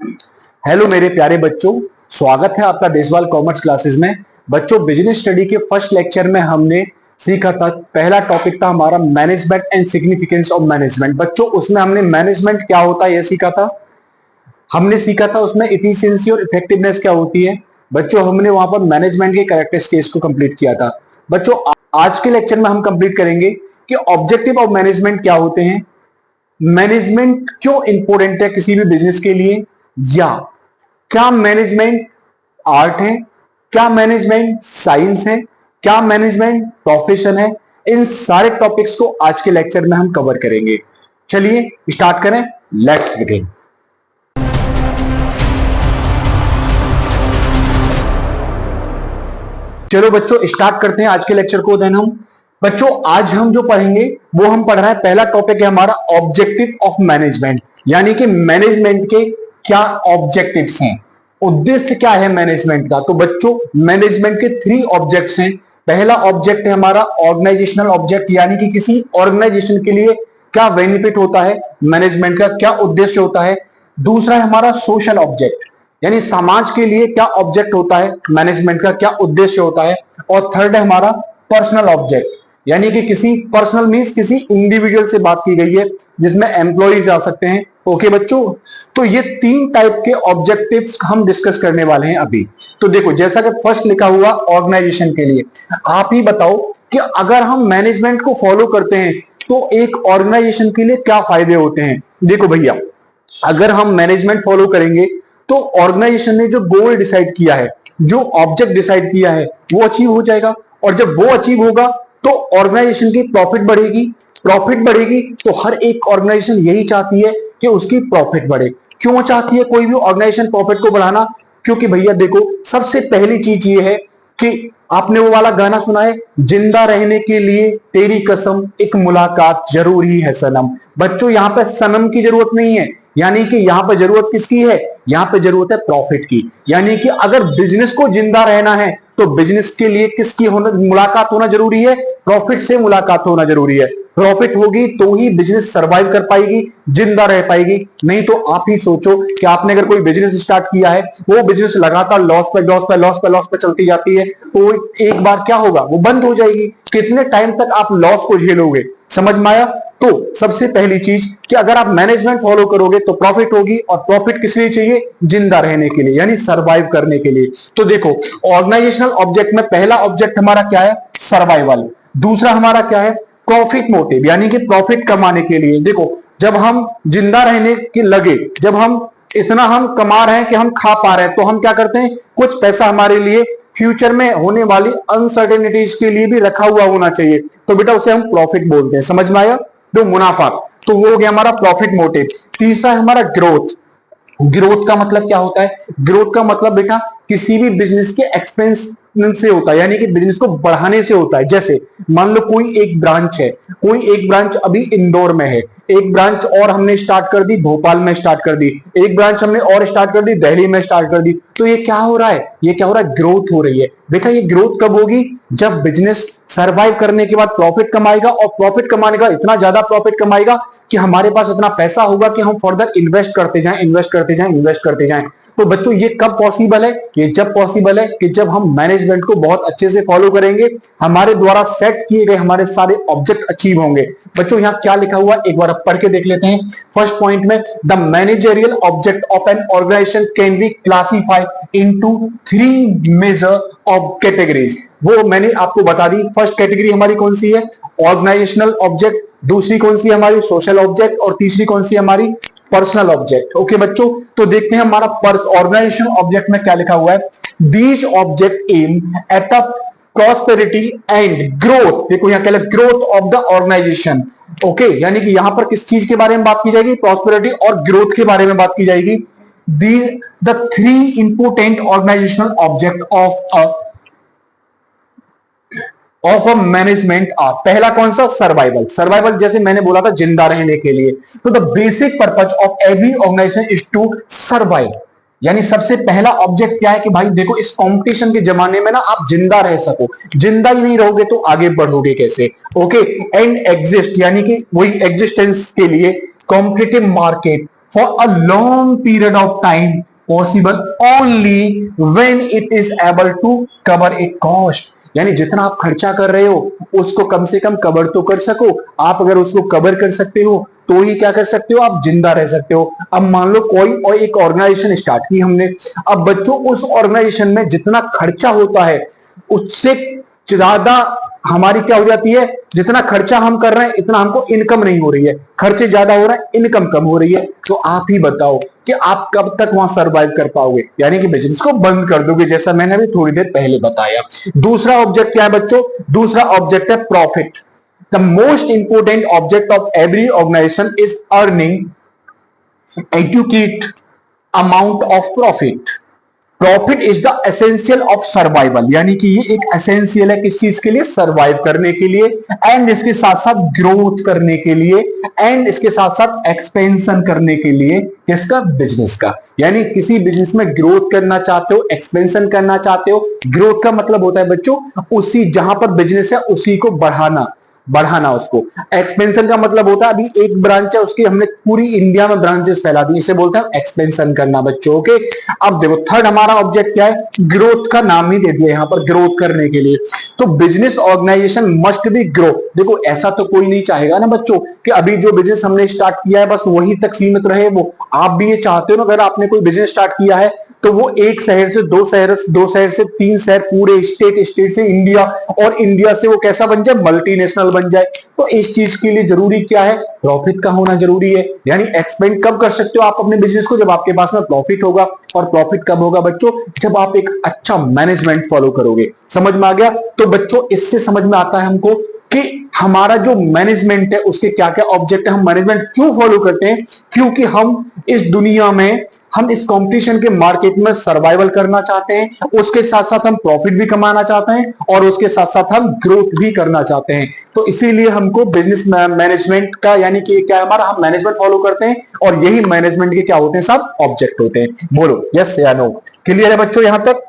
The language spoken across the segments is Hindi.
हेलो मेरे प्यारे बच्चों, स्वागत है आपका देशवाल कॉमर्स क्लासेस में। बच्चों, बिजनेस स्टडी के फर्स्ट लेक्चर में हमने सीखा था, पहला टॉपिक था हमारा management and significance of management. बच्चों, उसमें हमने मैनेजमेंट क्या होता है यह सीखा था। हमने सीखा था उसमें इफिशियंसी और इफेक्टिवनेस क्या होती है। बच्चों, हमने वहां पर मैनेजमेंट के कैरेक्टरिस्टिक्स को कंप्लीट किया था। बच्चों, आज के लेक्चर में हम कंप्लीट करेंगे कि ऑब्जेक्टिव ऑफ मैनेजमेंट क्या होते हैं, मैनेजमेंट क्यों इंपॉर्टेंट है किसी भी बिजनेस के लिए, या क्या मैनेजमेंट आर्ट है, क्या मैनेजमेंट साइंस है, क्या मैनेजमेंट प्रोफेशन है। इन सारे टॉपिक्स को आज के लेक्चर में हम कवर करेंगे। चलिए स्टार्ट करें, लेट्स बिगिन। चलो बच्चों, स्टार्ट करते हैं आज के लेक्चर को। देन हम बच्चों आज हम जो पढ़ेंगे वो हम पढ़ रहे हैं, पहला टॉपिक है हमारा ऑब्जेक्टिव ऑफ मैनेजमेंट, यानी कि मैनेजमेंट के क्या ऑब्जेक्टिव्स हैं, उद्देश्य क्या है मैनेजमेंट का। तो बच्चों, मैनेजमेंट के 3 ऑब्जेक्ट्स हैं। पहला ऑब्जेक्ट है हमारा ऑर्गेनाइजेशनल ऑब्जेक्ट, यानी कि किसी ऑर्गेनाइजेशन के लिए क्या बेनिफिट होता है, मैनेजमेंट का क्या उद्देश्य होता है। दूसरा है हमारा सोशल ऑब्जेक्ट, यानी समाज के लिए क्या ऑब्जेक्ट होता है, मैनेजमेंट का क्या उद्देश्य होता है। और थर्ड है हमारा पर्सनल ऑब्जेक्ट, यानी कि किसी पर्सनल मींस किसी इंडिविजुअल से बात की गई है जिसमें एम्प्लॉइज आ सकते हैं। ओके बच्चों, तो ये 3 टाइप के ऑब्जेक्टिव्स हम डिस्कस करने वाले हैं अभी। तो देखो, जैसा कि फर्स्ट लिखा हुआ ऑर्गेनाइजेशन के लिए, आप ही बताओ कि अगर हम मैनेजमेंट को फॉलो करते हैं तो एक ऑर्गेनाइजेशन के लिए क्या फायदे होते हैं। देखो भैया, अगर हम मैनेजमेंट फॉलो करेंगे तो ऑर्गेनाइजेशन ने जो गोल डिसाइड किया है, जो ऑब्जेक्ट डिसाइड किया है, वो अचीव हो जाएगा। और जब वो अचीव होगा तो ऑर्गेनाइजेशन की प्रॉफिट बढ़ेगी। प्रॉफिट बढ़ेगी तो हर एक ऑर्गेनाइजेशन यही चाहती है कि उसकी प्रॉफिट बढ़े। क्यों चाहती है कोई भी ऑर्गेनाइजेशन प्रॉफिट को बढ़ाना? क्योंकि भैया देखो, सबसे पहली चीज ये है कि आपने वो वाला गाना सुना है, जिंदा रहने के लिए तेरी कसम एक मुलाकात जरूरी है सनम। बच्चों, यहां पे सनम की जरूरत नहीं है, यानी कि यहां पर जरूरत किसकी है, यहां पे जरूरत है प्रॉफिट की। यानी कि अगर बिजनेस को जिंदा रहना है तो बिजनेस के लिए किसकी मुलाकात होना जरूरी है, प्रॉफिट से मुलाकात होना जरूरी है। प्रॉफिट होगी तो ही बिजनेस सरवाइव कर पाएगी, जिंदा रह पाएगी। नहीं तो आप ही सोचो कि आपने अगर कोई बिजनेस स्टार्ट किया है, वो बिजनेस लगातार लॉस पे लॉस पे लॉस पे लॉस पे चलती जाती है, तो एक बार क्या होगा, वो बंद हो जाएगी। कितने टाइम तक आप लॉस को झेलोगे? समझ में आया? तो सबसे पहली चीज कि अगर आप मैनेजमेंट फॉलो करोगे तो प्रॉफिट होगी, और प्रॉफिट किस लिए चाहिए, जिंदा रहने के लिए, यानी सरवाइव करने के लिए। तो देखो, ऑर्गेनाइजेशनल ऑब्जेक्ट में पहला ऑब्जेक्ट हमारा क्या है, सर्वाइवल। दूसरा हमारा क्या है, प्रॉफिट मोटिव, यानी कि प्रॉफिट कमाने के लिए। देखो, जब हम जिंदा रहने के लगे, जब हम इतना हम कमा रहे हैं कि हम खा पा रहे हैं, तो हम क्या करते हैं, कुछ पैसा हमारे लिए फ्यूचर में होने वाली अनसर्टेनिटीज के लिए भी रखा हुआ होना चाहिए। तो बेटा उसे हम प्रॉफिट बोलते हैं। समझ में आया? तो मुनाफा, तो वो हो गया हमारा प्रॉफिट मोटिव। तीसरा है हमारा ग्रोथ। ग्रोथ का मतलब क्या होता है? ग्रोथ का मतलब बेटा किसी भी बिजनेस के एक्सपेंस से होता है, यानी कि बिजनेस को बढ़ाने से होता है। जैसे मान लो कोई एक ब्रांच है, कोई एक ब्रांच अभी इंदौर में है, एक ब्रांच और हमने स्टार्ट कर दी भोपाल में स्टार्ट कर दी, एक ब्रांच हमने और स्टार्ट कर दी दिल्ली में स्टार्ट कर दी। तो ये क्या हो रहा है, ये क्या हो रहा है, ग्रोथ हो रही है। बेटा ये ग्रोथ कब होगी, जब बिजनेस सरवाइव करने के बाद प्रॉफिट कमाएगा, और प्रॉफिट कमाने का इतना ज्यादा प्रॉफिट कमाएगा कि हमारे पास इतना पैसा होगा कि हम फर्दर इन्वेस्ट करते जाएं, इन्वेस्ट करते जाएं, इन्वेस्ट करते जाएं। तो बच्चों, ये कब पॉसिबल है, ये जब पॉसिबल है कि जब हम मैनेजमेंट को बहुत अच्छे से फॉलो करेंगे, हमारे द्वारा सेट किए गए हमारे सारे ऑब्जेक्ट अचीव होंगे। बच्चों, यहां क्या लिखा हुआ, एक बार पढ़ के देख लेते हैं। फर्स्ट पॉइंट में, the managerial object of an organization can be classified into 3 major of categories. वो मैंने आपको बता दी। फर्स्ट कैटेगरी हमारी कौन सी है, ऑर्गेनाइजेशनल ऑब्जेक्ट। दूसरी कौन सी हमारी, सोशल ऑब्जेक्ट। और तीसरी कौन सी हमारी, पर्सनल ऑब्जेक्ट। ओके बच्चों, तो देखते हैं हमारा ऑर्गेनाइजेशन ऑब्जेक्ट में क्या लिखा हुआ है। These object aim at a prosperity and growth. देखो यहां क्या लिखा, growth of the organization. Okay, यानी कि यहां पर किस चीज के बारे में बात की जाएगी, प्रॉस्पेरिटी और ग्रोथ के बारे में बात की जाएगी। The 3 important organisational object of a management uh, पहला कौन सा, सर्वाइवल। सर्वाइवल जैसे मैंने बोला था, जिंदा रहने के लिए। तो the basic purpose of every organization is to survive, यानी सबसे पहला ऑब्जेक्ट क्या है कि भाई देखो, इस कंपटीशन के जमाने में ना आप जिंदा रह सको। जिंदा ही नहीं रहोगे तो आगे बढ़ोगे कैसे। ओके, एंड एग्जिस्ट, यानी कि वही एग्जिस्टेंस के लिए competitive market, for a long period of time possible only when it is able to cover a cost। यानी जितना आप खर्चा कर रहे हो उसको कम से कम कवर तो कर सको। आप अगर उसको कवर कर सकते हो तो ही क्या कर सकते हो, आप जिंदा रह सकते हो। अब मान लो कोई और एक ऑर्गेनाइजेशन स्टार्ट की हमने, अब बच्चों उस ऑर्गेनाइजेशन में जितना खर्चा होता है उससे ज्यादा हमारी क्या हो जाती है, जितना खर्चा हम कर रहे हैं इतना हमको इनकम नहीं हो रही है, खर्चे ज्यादा हो रहा है, इनकम कम हो रही है। तो आप ही बताओ कि आप कब तक वहां सर्वाइव कर पाओगे, यानी कि बिजनेस को बंद कर दोगे, जैसा मैंने अभी थोड़ी देर पहले बताया। दूसरा ऑब्जेक्ट क्या है बच्चों, दूसरा ऑब्जेक्ट है profit. The most important object of every organization is earning adequate amount of profit. Profit is the essential of survival, यानी कि ये एक एसेंशियल है किस चीज के लिए, सर्वाइव करने के लिए, एंड इसके साथ साथ ग्रोथ करने के लिए, एंड इसके साथ साथ एक्सपेंशन करने के लिए, किसका, बिजनेस का। यानी किसी बिजनेस में ग्रोथ करना चाहते हो, एक्सपेंशन करना चाहते हो। ग्रोथ का मतलब होता है बच्चों उसी जहां पर बिजनेस है उसी को बढ़ाना उसको। एक्सपेंशन का मतलब होता है अभी एक ब्रांच है उसकी हमने पूरी इंडिया में ब्रांचेस फैला दी, इसे बोलते हैं एक्सपेंशन करना बच्चों। ओके, अब देखो थर्ड हमारा ऑब्जेक्ट क्या है, ग्रोथ का नाम ही दे दिया यहां पर, ग्रोथ करने के लिए। तो business organization must be grow. देखो ऐसा तो कोई नहीं चाहेगा ना बच्चों कि अभी जो बिजनेस हमने स्टार्ट किया है बस वहीं तक सीमित रहे वो। आप भी ये चाहते हो ना, अगर आपने कोई बिजनेस स्टार्ट किया है तो वो एक शहर से दो शहर से तीन शहर, पूरे स्टेट से इंडिया, और इंडिया से वो कैसा बन जाए, मल्टीनेशनल बन जाए। तो इस चीज के लिए जरूरी क्या है, प्रॉफिट का होना जरूरी है। यानी एक्सपेंड कब कर सकते हो आप अपने बिजनेस को, जब आपके पास में प्रॉफिट होगा। और प्रॉफिट कब होगा बच्चों, जब आप एक अच्छा मैनेजमेंट फॉलो करोगे। समझ में आ गया। तो बच्चों इससे समझ में आता है हमको कि हमारा जो मैनेजमेंट है उसके क्या क्या ऑब्जेक्ट है, हम मैनेजमेंट क्यों फॉलो करते हैं, क्योंकि हम इस दुनिया में, हम इस कंपटीशन के मार्केट में सर्वाइवल करना चाहते हैं, उसके साथ साथ हम प्रॉफिट भी कमाना चाहते हैं, और उसके साथ साथ हम ग्रोथ भी करना चाहते हैं। तो इसीलिए हमको बिजनेस मैनेजमेंट का, यानी कि क्या हमारा, हम मैनेजमेंट फॉलो करते हैं, और यही मैनेजमेंट के क्या होते हैं, सब ऑब्जेक्ट होते हैं। बोलो यस या नो, क्लियर है बच्चों यहां तक।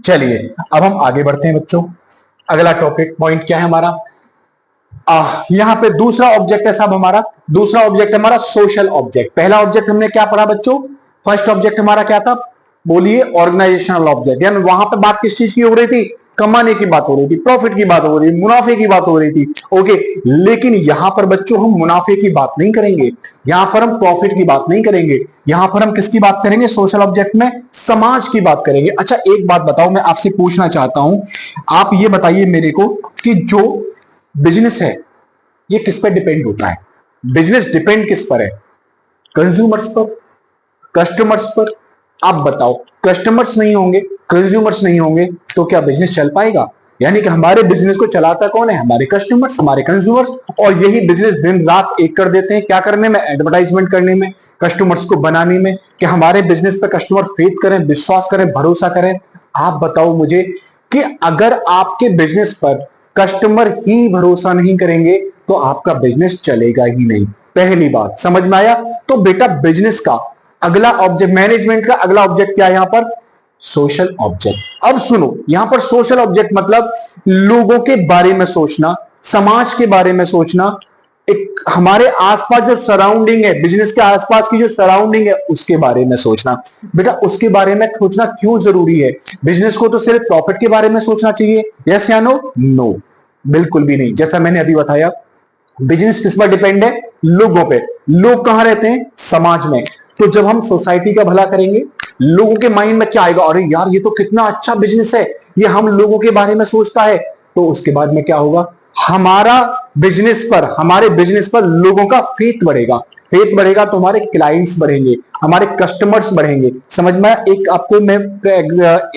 चलिए अब हम आगे बढ़ते हैं बच्चों। अगला टॉपिक पॉइंट क्या है हमारा, यहां पे दूसरा ऑब्जेक्ट है सब हमारा, दूसरा ऑब्जेक्ट हमारा सोशल ऑब्जेक्ट। पहला ऑब्जेक्ट हमने क्या पढ़ा बच्चों, फर्स्ट ऑब्जेक्ट हमारा क्या था, बोलिए, ऑर्गेनाइजेशनल ऑब्जेक्ट। यानी वहां पे बात किस चीज की हो रही थी, कमाने की बात हो रही थी, प्रॉफिट की बात हो रही थी, मुनाफे की बात हो रही थी। ओके, लेकिन यहां पर बच्चों हम मुनाफे की बात नहीं करेंगे, यहां पर हम प्रॉफिट की बात नहीं करेंगे, यहां पर हम किसकी बात करेंगे, सोशल ऑब्जेक्ट में समाज की बात करेंगे। अच्छा एक बात बताओ, मैं आपसे पूछना चाहता हूं, आप ये बताइए मेरे को कि जो बिजनेस है ये किस पर डिपेंड होता है, बिजनेस डिपेंड किस पर है, कंज्यूमर्स पर, कस्टमर्स पर। आप बताओ, कस्टमर्स नहीं होंगे, कंज्यूमर्स नहीं होंगे तो क्या बिजनेस चल पाएगा। यानी कि हमारे बिजनेस को चलाता कौन है, हमारे कस्टमर्स, हमारे कंज्यूमर्स। और यही बिजनेस दिन रात एक कर देते हैं, क्या करने में, एडवर्टाइजमेंट करने में, कस्टमर्स को बनाने में, कि हमारे बिजनेस पर कस्टमर फेथ करें, विश्वास करें, भरोसा करें। आप बताओ मुझे कि अगर आपके बिजनेस पर कस्टमर ही भरोसा नहीं करेंगे तो आपका बिजनेस चलेगा ही नहीं। पहली बात समझ में आया। तो बेटा बिजनेस का अगला ऑब्जेक्ट, मैनेजमेंट का अगला ऑब्जेक्ट क्या है यहां पर, सोशल ऑब्जेक्ट। अब सुनो, यहां पर सोशल ऑब्जेक्ट मतलब लोगों के बारे में सोचना, समाज के बारे में सोचना, एक हमारे आसपास जो सराउंडिंग है, बिजनेस के आसपास की जो सराउंडिंग है उसके बारे में सोचना। बेटा उसके बारे में सोचना क्यों जरूरी है, बिजनेस को तो सिर्फ प्रॉफिट के बारे में सोचना चाहिए, यस या नो, नो बिल्कुल भी नहीं। जैसा मैंने अभी बताया बिजनेस किस पर डिपेंड है, लोगों पे। लोग कहां रहते हैं, समाज में। तो जब हम सोसाइटी का भला करेंगे, लोगों के माइंड में क्या आएगा, अरे यार ये तो कितना अच्छा बिजनेस है, ये हम लोगों के बारे में सोचता है। तो उसके बाद में क्या होगा, हमारा बिजनेस पर, हमारे बिजनेस पर लोगों का फेथ बढ़ेगा। फेथ बढ़ेगा तो हमारे क्लाइंट्स बढ़ेंगे, हमारे कस्टमर्स बढ़ेंगे। समझ में। एक आपको मैं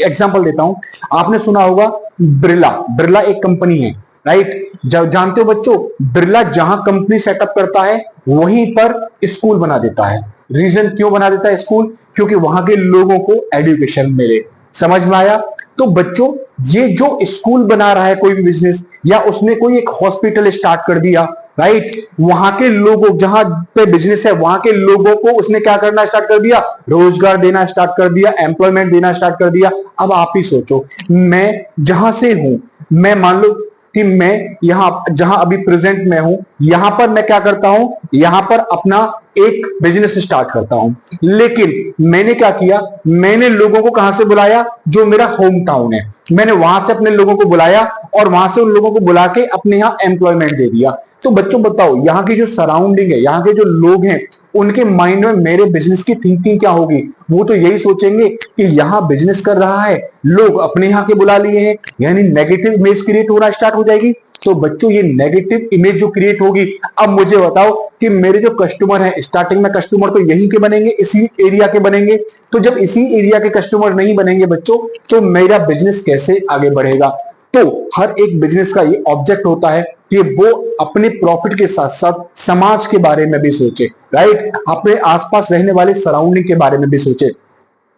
एग्जांपल देता हूं, आपने सुना होगा बिरला, बिरला एक कंपनी है, राइट। जब जानते हो बच्चों, बिरला जहां कंपनी सेटअप करता है वहीं पर स्कूल बना देता है। रीजन क्यों बना देता है स्कूल, क्योंकि वहां के लोगों को एजुकेशन मिले। समझ में आया। तो बच्चों ये जो स्कूल बना रहा है कोई भी बिजनेस, या उसने कोई एक हॉस्पिटल स्टार्ट कर दिया, राइट, वहां के लोगों, जहां पे बिजनेस है वहां के लोगों को उसने क्या करना स्टार्ट कर दिया, रोजगार देना स्टार्ट कर दिया, एम्प्लॉयमेंट देना स्टार्ट कर दिया। अब आप ही सोचो, मैं जहां से हूं, मैं मान लो कि मैं यहां जहां अभी प्रेजेंट में हूं, यहां पर मैं क्या करता हूं, यहां पर अपना एक बिजनेस स्टार्ट करता हूं, लेकिन मैंने क्या किया, मैंने लोगों को कहां से बुलाया, जो मेरा होम टाउन है, मैंने वहां से अपने लोगों को बुलाया और वहां से उन लोगों को बुला के अपने यहां एम्प्लॉयमेंट दे दिया। तो बच्चों बताओ, यहाँ की जो सराउंडिंग है, यहाँ के जो लोग हैं, उनके माइंड में मेरे बिजनेस की थिंकिंग क्या होगी? वो तो यही सोचेंगे कि यहाँ बिजनेस कर रहा है, लोग अपने यहाँ के बुला लिए हैं, यानी नेगेटिव इमेज क्रिएट होना स्टार्ट हो जाएगी। तो बच्चों ये नेगेटिव इमेज जो क्रिएट होगी, अब मुझे बताओ कि मेरे जो कस्टमर हैं, स्टार्टिंग में कस्टमर तो यहीं के बनेंगे, इसी एरिया के बनेंगे। तो जब इसी एरिया के कस्टमर नहीं बनेंगे बच्चों, तो मेरा बिजनेस कैसे आगे बढ़ेगा? तो हर एक बिजनेस का ये ऑब्जेक्ट होता है कि वो अपने प्रॉफिट के साथ साथ समाज के बारे में भी सोचे, राइट, अपने आसपास रहने वाले सराउंडिंग के बारे में भी सोचे।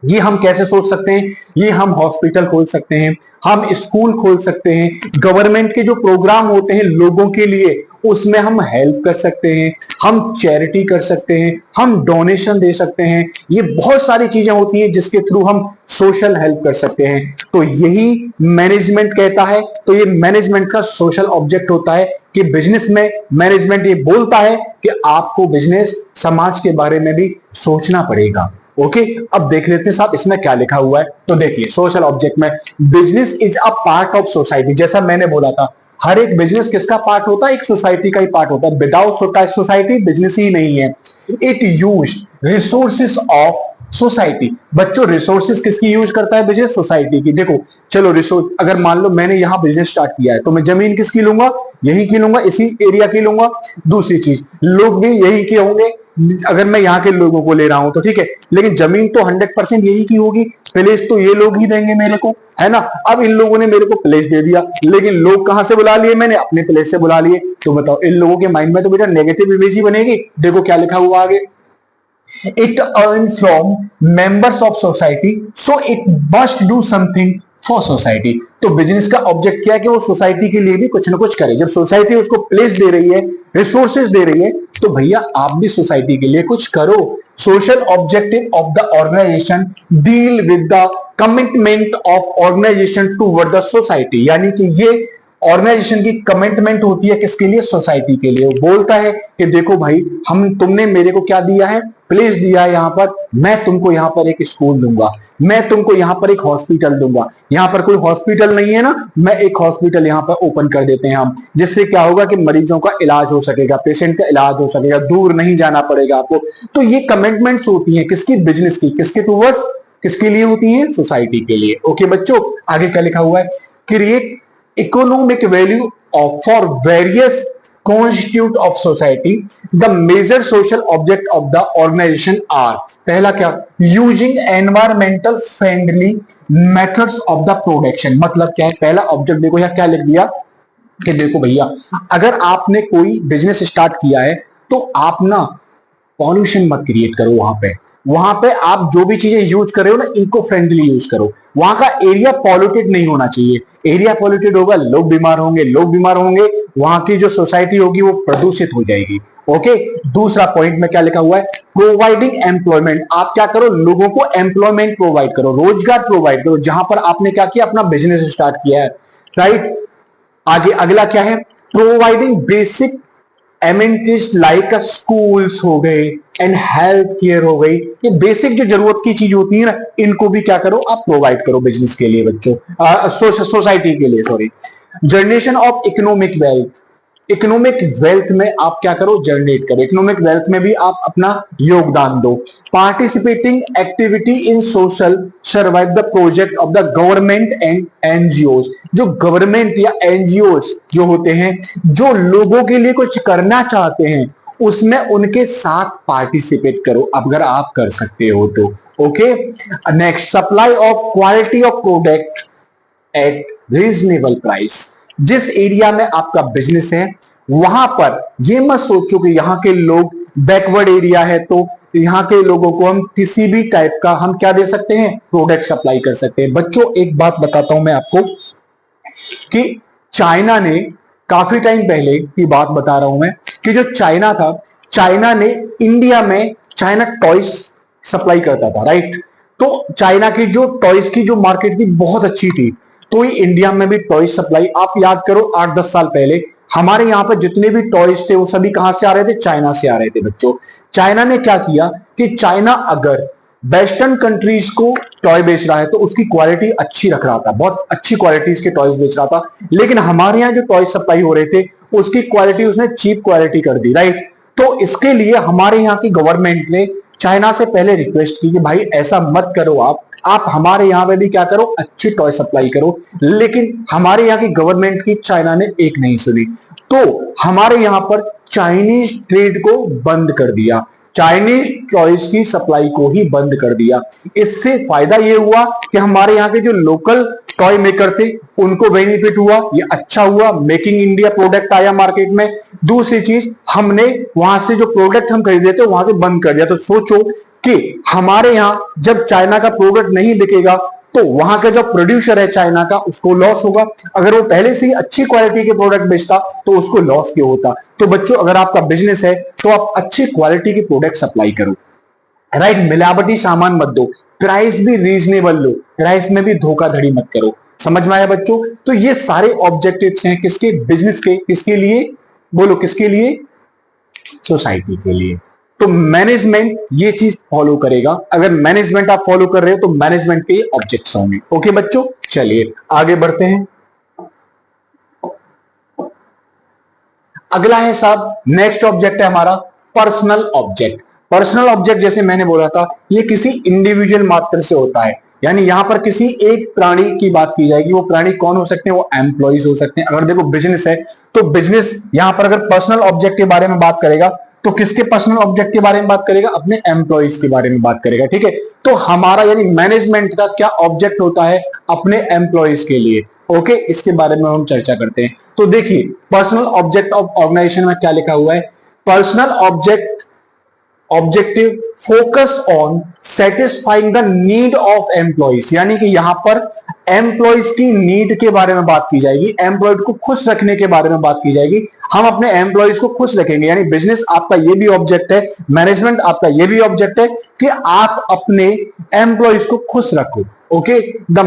ये हम कैसे सोच सकते हैं? ये हम हॉस्पिटल खोल सकते हैं, हम स्कूल खोल सकते हैं, गवर्नमेंट के जो प्रोग्राम होते हैं लोगों के लिए, उसमें हम हेल्प कर सकते हैं, हम चैरिटी कर सकते हैं, हम डोनेशन दे सकते हैं। ये बहुत सारी चीजें होती हैं जिसके थ्रू हम सोशल हेल्प कर सकते हैं। तो यही मैनेजमेंट कहता है। तो ये मैनेजमेंट का सोशल ऑब्जेक्ट होता है कि बिजनेस में मैनेजमेंट ये बोलता है कि आपको बिजनेस समाज के बारे में भी सोचना पड़ेगा। ओके, अब देख लेते हैं साहब इसमें क्या लिखा हुआ है। तो देखिए, सोशल ऑब्जेक्ट में business is a part of society. जैसा मैंने बोला था, हर एक बिजनेस किसका पार्ट होता है? एक सोसाइटी का ही पार्ट होता है। विदाउट सोसाइटी बिजनेस ही नहीं है। It use resources of society. बच्चों, रिसोर्सेस किसकी यूज करता है बिजनेस? सोसाइटी की। देखो, चलो रिसोर्स, अगर मान लो मैंने यहां बिजनेस स्टार्ट किया है, तो मैं जमीन किसकी लूंगा? यही की लूंगा, इसी एरिया की लूंगा। दूसरी चीज, लोग भी यही के होंगे, अगर मैं यहाँ के लोगों को ले रहा हूं तो ठीक है, लेकिन जमीन तो 100% यही की होगी। प्लेस तो ये लोग ही देंगे मेरे को, है ना। अब इन लोगों ने मेरे को प्लेस दे दिया, लेकिन लोग कहां से बुला लिए? मैंने अपने प्लेस से बुला लिए। तो बताओ, इन लोगों के माइंड में तो बेटा नेगेटिव इमेज ही बनेगी। देखो क्या लिखा हुआ आगे, it earns from members of society, so it must do something for society। तो बिजनेस का ऑब्जेक्ट क्या है? कि वो सोसाइटी के लिए भी कुछ ना कुछ करे। जब सोसाइटी उसको प्लेस दे रही है, रिसोर्सेज दे रही है, तो भैया आप भी सोसाइटी के लिए कुछ करो। Social objective of the organization deal with the commitment of organization toward the society. यानी कि ये ऑर्गेनाइजेशन की कमिटमेंट होती है किसके लिए? सोसाइटी के लिए। वो बोलता है कि देखो भाई, तुमने मेरे को क्या दिया है? प्लेस दिया है यहाँ पर, मैं तुमको यहाँ पर एक स्कूल दूंगा, मैं तुमको यहाँ पर एक हॉस्पिटल दूंगा। यहाँ पर कोई हॉस्पिटल नहीं है ना, मैं एक हॉस्पिटल यहाँ पर ओपन कर देते हैं हम, जिससे क्या होगा कि मरीजों का इलाज हो सकेगा, पेशेंट का इलाज हो सकेगा, दूर नहीं जाना पड़ेगा आपको। तो ये कमिटमेंट्स होती हैं किसकी? बिजनेस की। किसके टूवर्ड्स? किसके लिए होती है? सोसाइटी के लिए। ओके बच्चों, आगे क्या लिखा हुआ है? Create economic value of for various constitute of society, the major social object of the organization are। पहला क्या? using environmental friendly methods of the production। मतलब क्या है? पहला ऑब्जेक्ट देखो यहाँ क्या लिख दिया कि देखो भैया, अगर आपने कोई बिजनेस स्टार्ट किया है, तो आप ना पॉल्यूशन मत क्रिएट करो। वहां पे आप जो भी चीजें यूज कर रहे हो ना, इको फ्रेंडली यूज करो। वहां का एरिया पॉल्यूटेड नहीं होना चाहिए। एरिया पॉल्यूटेड होगा, लोग बीमार होंगे, वहां की जो सोसाइटी होगी वो प्रदूषित हो जाएगी। ओके, दूसरा पॉइंट में क्या लिखा हुआ है? Providing employment. आप क्या करो? लोगों को एम्प्लॉयमेंट प्रोवाइड करो, रोजगार प्रोवाइड करो, जहां पर आपने क्या किया? अपना बिजनेस स्टार्ट किया है, राइट। आगे अगला क्या है? Providing basic amenities like schools हो गए एंड हेल्थ केयर हो गई। ये बेसिक जो जरूरत की चीज होती है ना, इनको भी क्या करो? आप प्रोवाइड करो बिजनेस के लिए बच्चों, सोसाइटी के लिए, sorry. Generation of economic wealth. Economic wealth में आप क्या करो? जनरेट करो। इकोनॉमिक वेल्थ में भी आप अपना योगदान दो। Participating activity in social survive the project of the government and NGO. जो गवर्नमेंट या एनजीओ जो होते हैं, जो लोगों के लिए कुछ करना चाहते हैं, उसमें उनके साथ पार्टिसिपेट करो, अगर आप कर सकते हो तो। Okay, next, supply of quality of product at reasonable price. जिस एरिया में आपका बिजनेस है, वहां पर ये मत सोचो कि यहाँ के लोग बैकवर्ड एरिया है, तो यहाँ के लोगों को हम किसी भी टाइप का हम क्या दे सकते हैं? प्रोडक्ट सप्लाई कर सकते हैं। बच्चों, एक बात बताता हूं मैं आपको कि चाइना ने काफी टाइम पहले की बात बता रहा हूं मैं, कि जो चाइना था, चाइना ने इंडिया में चाइना टॉयज सप्लाई करता था, राइट। तो चाइना की जो टॉयज की जो मार्केट थी बहुत अच्छी थी, तो इंडिया में भी टॉय सप्लाई, आप याद करो 8-10 साल पहले हमारे यहाँ पर जितने भी टॉयज थे वो सभी कहां से आ रहे थे? चाइना से आ रहे थे बच्चों। चाइना ने क्या किया कि चाइना अगर वेस्टर्न कंट्रीज को टॉय बेच रहा है तो उसकी क्वालिटी अच्छी रख रहा था, बहुत अच्छी क्वालिटीज के टॉयज बेच रहा था, लेकिन हमारे यहाँ जो टॉय सप्लाई हो रहे थे उसकी क्वालिटी उसने चीप क्वालिटी कर दी, राइट। तो इसके लिए हमारे यहाँ की गवर्नमेंट ने चाइना से पहले रिक्वेस्ट की कि भाई ऐसा मत करो, आप हमारे यहाँ पे भी क्या करो, अच्छी टॉय सप्लाई करो। लेकिन हमारे यहाँ की गवर्नमेंट की चाइना ने एक नहीं सुनी, तो हमारे यहाँ पर चाइनीज ट्रेड को बंद कर दिया, चाइनीज टॉयज की सप्लाई को ही बंद कर दिया। इससे फायदा यह हुआ कि हमारे यहाँ के जो लोकल टॉय मेकर थे उनको बेनिफिट हुआ, ये अच्छा हुआ, मेकिंग इंडिया प्रोडक्ट आया मार्केट में। दूसरी चीज, हमने वहां से जो प्रोडक्ट हम खरीदे थे वहां से बंद कर दिया। तो सोचो कि हमारे यहां जब चाइना का प्रोडक्ट नहीं बिकेगा तो वहां का जो प्रोड्यूसर है चाइना का उसको लॉस होगा। अगर वो पहले से ही अच्छी क्वालिटी के प्रोडक्ट बेचता तो उसको लॉस क्यों होता? तो बच्चों, अगर आपका बिजनेस है तो आप अच्छी क्वालिटी के प्रोडक्ट सप्लाई करो, राइट। मिलावटी सामान मत दो, प्राइस भी रीजनेबल लो, प्राइस में भी धोखाधड़ी मत करो। समझ में आया बच्चों? तो ये सारे ऑब्जेक्टिव्स हैं किसके? बिजनेस के। किसके लिए? बोलो किसके लिए? सोसाइटी के लिए। तो मैनेजमेंट ये चीज फॉलो करेगा। अगर मैनेजमेंट आप फॉलो कर रहे हो तो मैनेजमेंट के ऑब्जेक्ट्स होंगे। ओके बच्चों, चलिए आगे बढ़ते हैं। अगला है साहब, नेक्स्ट ऑब्जेक्ट है हमारा पर्सनल ऑब्जेक्ट। पर्सनल ऑब्जेक्ट जैसे मैंने बोला था, ये किसी इंडिविजुअल मात्र से होता है, यानी यहां पर किसी एक प्राणी की बात की जाएगी। वो प्राणी कौन हो सकते हैं? वो एम्प्लॉइज हो सकते हैं। अगर देखो बिजनेस है तो बिजनेस यहां पर अगर पर्सनल ऑब्जेक्ट के बारे में बात करेगा तो किसके पर्सनल ऑब्जेक्ट के बारे में बात करेगा? अपने एम्प्लॉइज के बारे में बात करेगा, ठीक है। तो हमारा यानी मैनेजमेंट का क्या ऑब्जेक्ट होता है? अपने एम्प्लॉइज के लिए। ओके, इसके बारे में हम चर्चा करते हैं। तो देखिए, पर्सनल ऑब्जेक्ट ऑफ ऑर्गेनाइजेशन में क्या लिखा हुआ है? Personal object objective focus on satisfying the need of employees, यानी कि यहां पर एम्प्लॉइज की नीड के बारे में बात की जाएगी, एम्प्लॉयड को खुश रखने के बारे में बात की जाएगी। हम अपने एम्प्लॉइज को खुश रखेंगे, यानी बिजनेस आपका ये भी ऑब्जेक्ट है, मैनेजमेंट आपका ये भी ऑब्जेक्ट है कि आप अपने एम्प्लॉइज को खुश रखो। Okay, the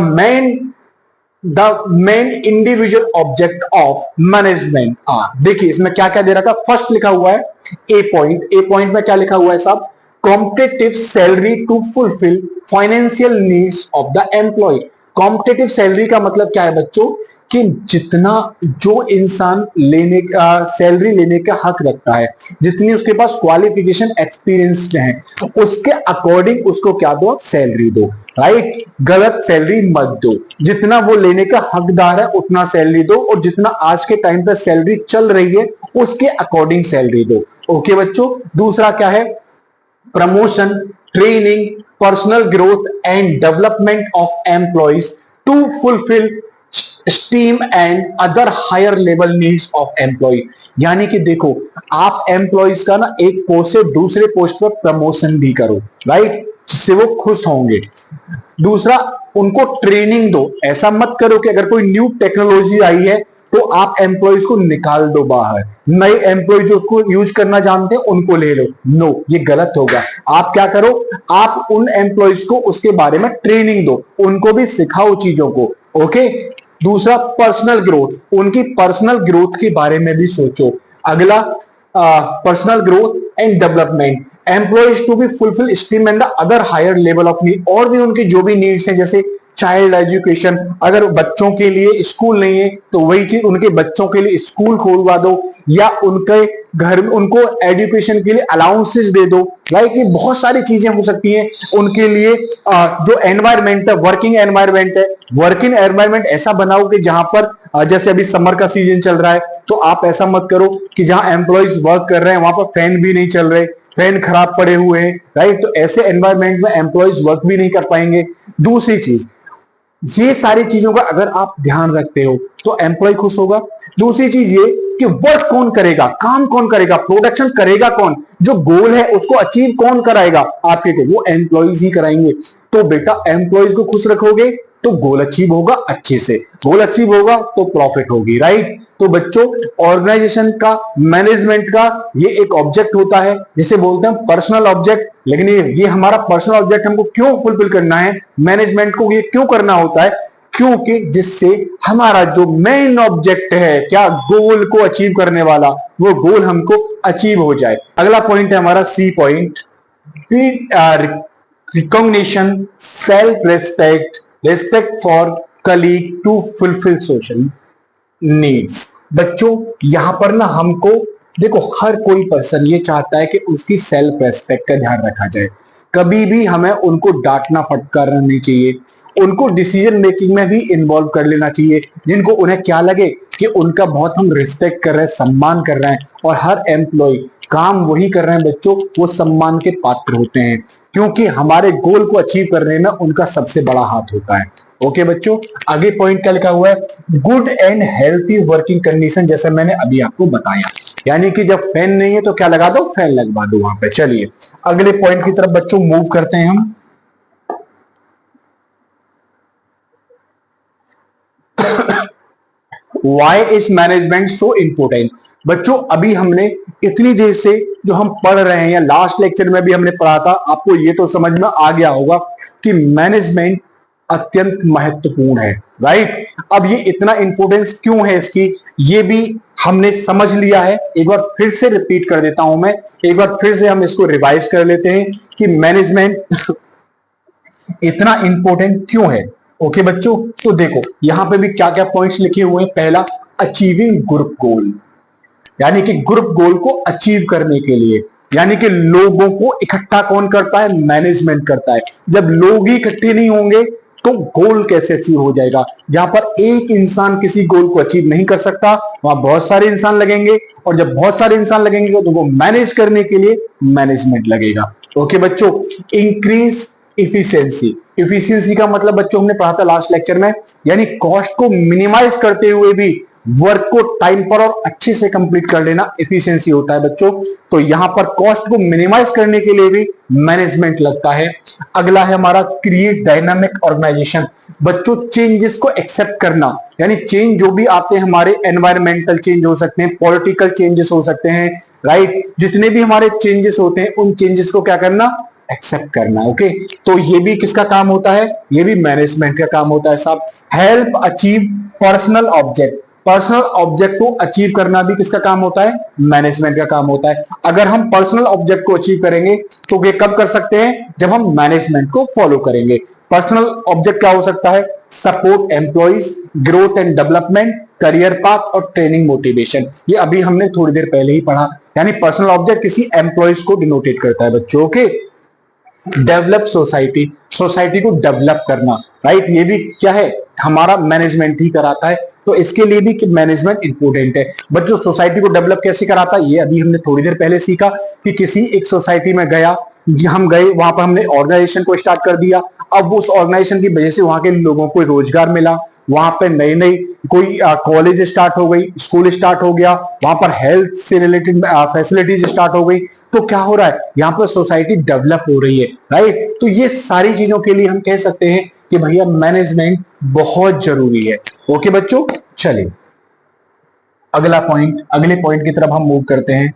main individual object of management are. देखिए इसमें क्या क्या दे रहा था। फर्स्ट लिखा हुआ है ए पॉइंट। ए पॉइंट में क्या लिखा हुआ है साहब? Competitive salary to fulfil financial needs of the employ. Competitive salary का मतलब क्या है बच्चों? कि जितना जो इंसान लेने का सैलरी लेने का हक रखता है, जितनी उसके पास क्वालिफिकेशन एक्सपीरियंस है, उसके अकॉर्डिंग उसको क्या दो? सैलरी दो, राइट। गलत सैलरी मत दो। जितना वो लेने का हकदार है उतना सैलरी दो, और जितना आज के टाइम पे सैलरी चल रही है उसके अकॉर्डिंग सैलरी दो। ओके बच्चों, दूसरा क्या है? Promotion, training, personal growth and development of employees to fulfil esteem and other higher level needs of employ. यानी कि देखो, आप एम्प्लॉइज का ना एक पोस्ट से दूसरे पोस्ट पर प्रमोशन भी करो, राइट, जिससे वो खुश होंगे। दूसरा, उनको ट्रेनिंग दो। ऐसा मत करो कि अगर कोई न्यू टेक्नोलॉजी आई है तो आप एम्प्लॉइज को निकाल दो बाहर, नए एम्प्लॉय जो उसको यूज करना जानते हैं उनको ले लो। नो, ये गलत होगा। आप क्या करो? आप उन एम्प्लॉइज को उसके बारे में ट्रेनिंग दो, उनको भी सिखाओ चीजों को। ओके। दूसरा, पर्सनल ग्रोथ, उनकी पर्सनल ग्रोथ के बारे में भी सोचो। अगला, personal growth and development, employees to be fulfil esteem and the other higher level of need. और भी उनकी जो भी नीड्स हैं, जैसे चाइल्ड एजुकेशन, अगर बच्चों के लिए स्कूल नहीं है तो वही चीज उनके बच्चों के लिए स्कूल खोलवा दो, या उनके घर में उनको एजुकेशन के लिए अलाउंसेस दे दो, राइट। ये बहुत सारी चीजें हो सकती हैं उनके लिए। जो एनवायरमेंट है, वर्किंग एनवायरमेंट है, वर्किंग एनवायरमेंट ऐसा बनाओ कि जहां पर जैसे अभी समर का सीजन चल रहा है तो आप ऐसा मत करो कि जहां एम्प्लॉइज वर्क कर रहे हैं वहां पर फैन भी नहीं चल रहे, फैन खराब पड़े हुए हैं, राइट। तो ऐसे एनवायरमेंट में एम्प्लॉइज वर्क भी नहीं कर पाएंगे। दूसरी चीज, ये सारी चीजों का अगर आप ध्यान रखते हो तो एम्प्लॉय खुश होगा। दूसरी चीज ये कि वर्क कौन करेगा, काम कौन करेगा, प्रोडक्शन करेगा कौन, जो गोल है उसको अचीव कौन कराएगा आपके को? वो एम्प्लॉयज ही कराएंगे। तो बेटा, एम्प्लॉयज को खुश रखोगे तो गोल अचीव होगा अच्छे से, गोल अचीव होगा तो प्रॉफिट होगी, राइट। तो बच्चों, ऑर्गेनाइजेशन का, मैनेजमेंट का ये एक ऑब्जेक्ट होता है जिसे बोलते हैं पर्सनल ऑब्जेक्ट। लेकिन ये हमारा पर्सनल ऑब्जेक्ट हमको क्यों फुलफिल करना है, मैनेजमेंट को ये क्यों करना होता है? क्योंकि जिससे हमारा जो मेन ऑब्जेक्ट है, क्या गोल को अचीव करने वाला, वो गोल हमको अचीव हो जाए। अगला पॉइंट है हमारा C point, recognition, self respect, respect for colleague to fulfil social needs. बच्चों यहां पर ना हमको देखो, हर कोई पर्सन ये चाहता है कि उसकी सेल्फ रेस्पेक्ट का ध्यान रखा जाए। कभी भी हमें उनको डांटना फटकारना नहीं चाहिए, उनको डिसीजन मेकिंग में भी इन्वॉल्व कर लेना चाहिए, जिनको उन्हें क्या लगे कि उनका बहुत हम रिस्पेक्ट कर रहे हैं, सम्मान कर रहे हैं। और हर एम्प्लॉय काम वही कर रहे हैं बच्चों, वो सम्मान के पात्र होते हैं, क्योंकि हमारे गोल को अचीव करने में उनका सबसे बड़ा हाथ होता है। ओके बच्चों, आगे पॉइंट क्या लिखा हुआ है, good and healthy working condition, जैसे मैंने अभी आपको बताया, यानी कि जब फैन नहीं है तो क्या लगा दो, फैन लगवा दो वहां पे। चलिए अगले पॉइंट की तरफ बच्चों मूव करते हैं हम। Why is management so important? बच्चों अभी हमने इतनी देर से जो हम पढ़ रहे हैं, या लास्ट लेक्चर में भी हमने पढ़ा था, आपको ये तो समझ में आ गया होगा कि मैनेजमेंट अत्यंत महत्वपूर्ण है, राइट। अब ये इतना इंपोर्टेंस क्यों है इसकी, ये भी हमने समझ लिया है। एक बार फिर से रिपीट कर देता हूं मैं, एक बार फिर से हम इसको रिवाइज कर लेते हैं कि मैनेजमेंट इतना इंपॉर्टेंट क्यों है। ओके बच्चों, तो देखो यहां पे भी क्या क्या पॉइंट्स लिखे हुए हैं। पहला, अचीविंग ग्रुप गोल, यानी कि ग्रुप गोल को अचीव करने के लिए, यानी कि लोगों को इकट्ठा कौन करता है, मैनेजमेंट करता है। जब लोग ही इकट्ठे नहीं होंगे तो गोल कैसे अचीव हो जाएगा। जहां पर एक इंसान किसी गोल को अचीव नहीं कर सकता, वहां बहुत सारे इंसान लगेंगे, और जब बहुत सारे इंसान लगेंगे तो वो मैनेज करने के लिए मैनेजमेंट लगेगा। ओके बच्चों, इंक्रीज इफिशियंसी, इफिशियंसी का मतलब बच्चों हमने पढ़ा था लास्ट लेक्चर में, यानी कॉस्ट को मिनिमाइज करते हुए भी वर्क को टाइम पर और अच्छे से कंप्लीट कर लेना एफिशिएंसी होता है बच्चों। तो यहां पर कॉस्ट को मिनिमाइज करने के लिए भी मैनेजमेंट लगता है। अगला है हमारा क्रिएट डायनामिक ऑर्गेनाइजेशन, बच्चों चेंजेस को एक्सेप्ट करना, यानी चेंज जो भी आते हैं हमारे, एनवायरमेंटल चेंज हो सकते हैं, पॉलिटिकल चेंजेस हो सकते हैं, राइट। जितने भी हमारे चेंजेस होते हैं उन चेंजेस को क्या करना, एक्सेप्ट करना। ओके, तो ये भी किसका काम होता है, ये भी मैनेजमेंट का काम होता है साहब। Help achieve personal object, personal object को अचीव करना भी किसका काम होता है, मैनेजमेंट का काम होता है। अगर हम पर्सनल ऑब्जेक्ट को अचीव करेंगे तो ये कब कर सकते हैं, जब हम मैनेजमेंट को फॉलो करेंगे। पर्सनल ऑब्जेक्ट क्या हो सकता है, support employees, growth and development, career path और ट्रेनिंग मोटिवेशन। ये अभी हमने थोड़ी देर पहले ही पढ़ा, यानी पर्सनल ऑब्जेक्ट किसी एम्प्लॉइज को डिनोटेट करता है बच्चों के। डेवलप सोसाइटी, सोसाइटी को डेवलप करना, राइट, ये भी क्या है, हमारा मैनेजमेंट ही कराता है। तो इसके लिए भी मैनेजमेंट इंपॉर्टेंट है। बच्चों सोसाइटी को डेवलप कैसे कराता है, ये अभी हमने थोड़ी देर पहले सीखा कि किसी एक सोसाइटी में गया, हम गए वहां पर हमने ऑर्गेनाइजेशन को स्टार्ट कर दिया। अब उस ऑर्गेनाइजेशन की वजह से वहां के लोगों को रोजगार मिला, वहां पे नई नई कोई कॉलेज स्टार्ट हो गई, स्कूल स्टार्ट हो गया, वहां पर हेल्थ से रिलेटेड फैसिलिटीज स्टार्ट हो गई। तो क्या हो रहा है, यहाँ पर सोसाइटी डेवलप हो रही है, राइट। तो ये सारी चीजों के लिए हम कह सकते हैं कि भैया मैनेजमेंट बहुत जरूरी है। ओके बच्चों, चलिए अगला पॉइंट, अगले पॉइंट की तरफ हम मूव करते हैं।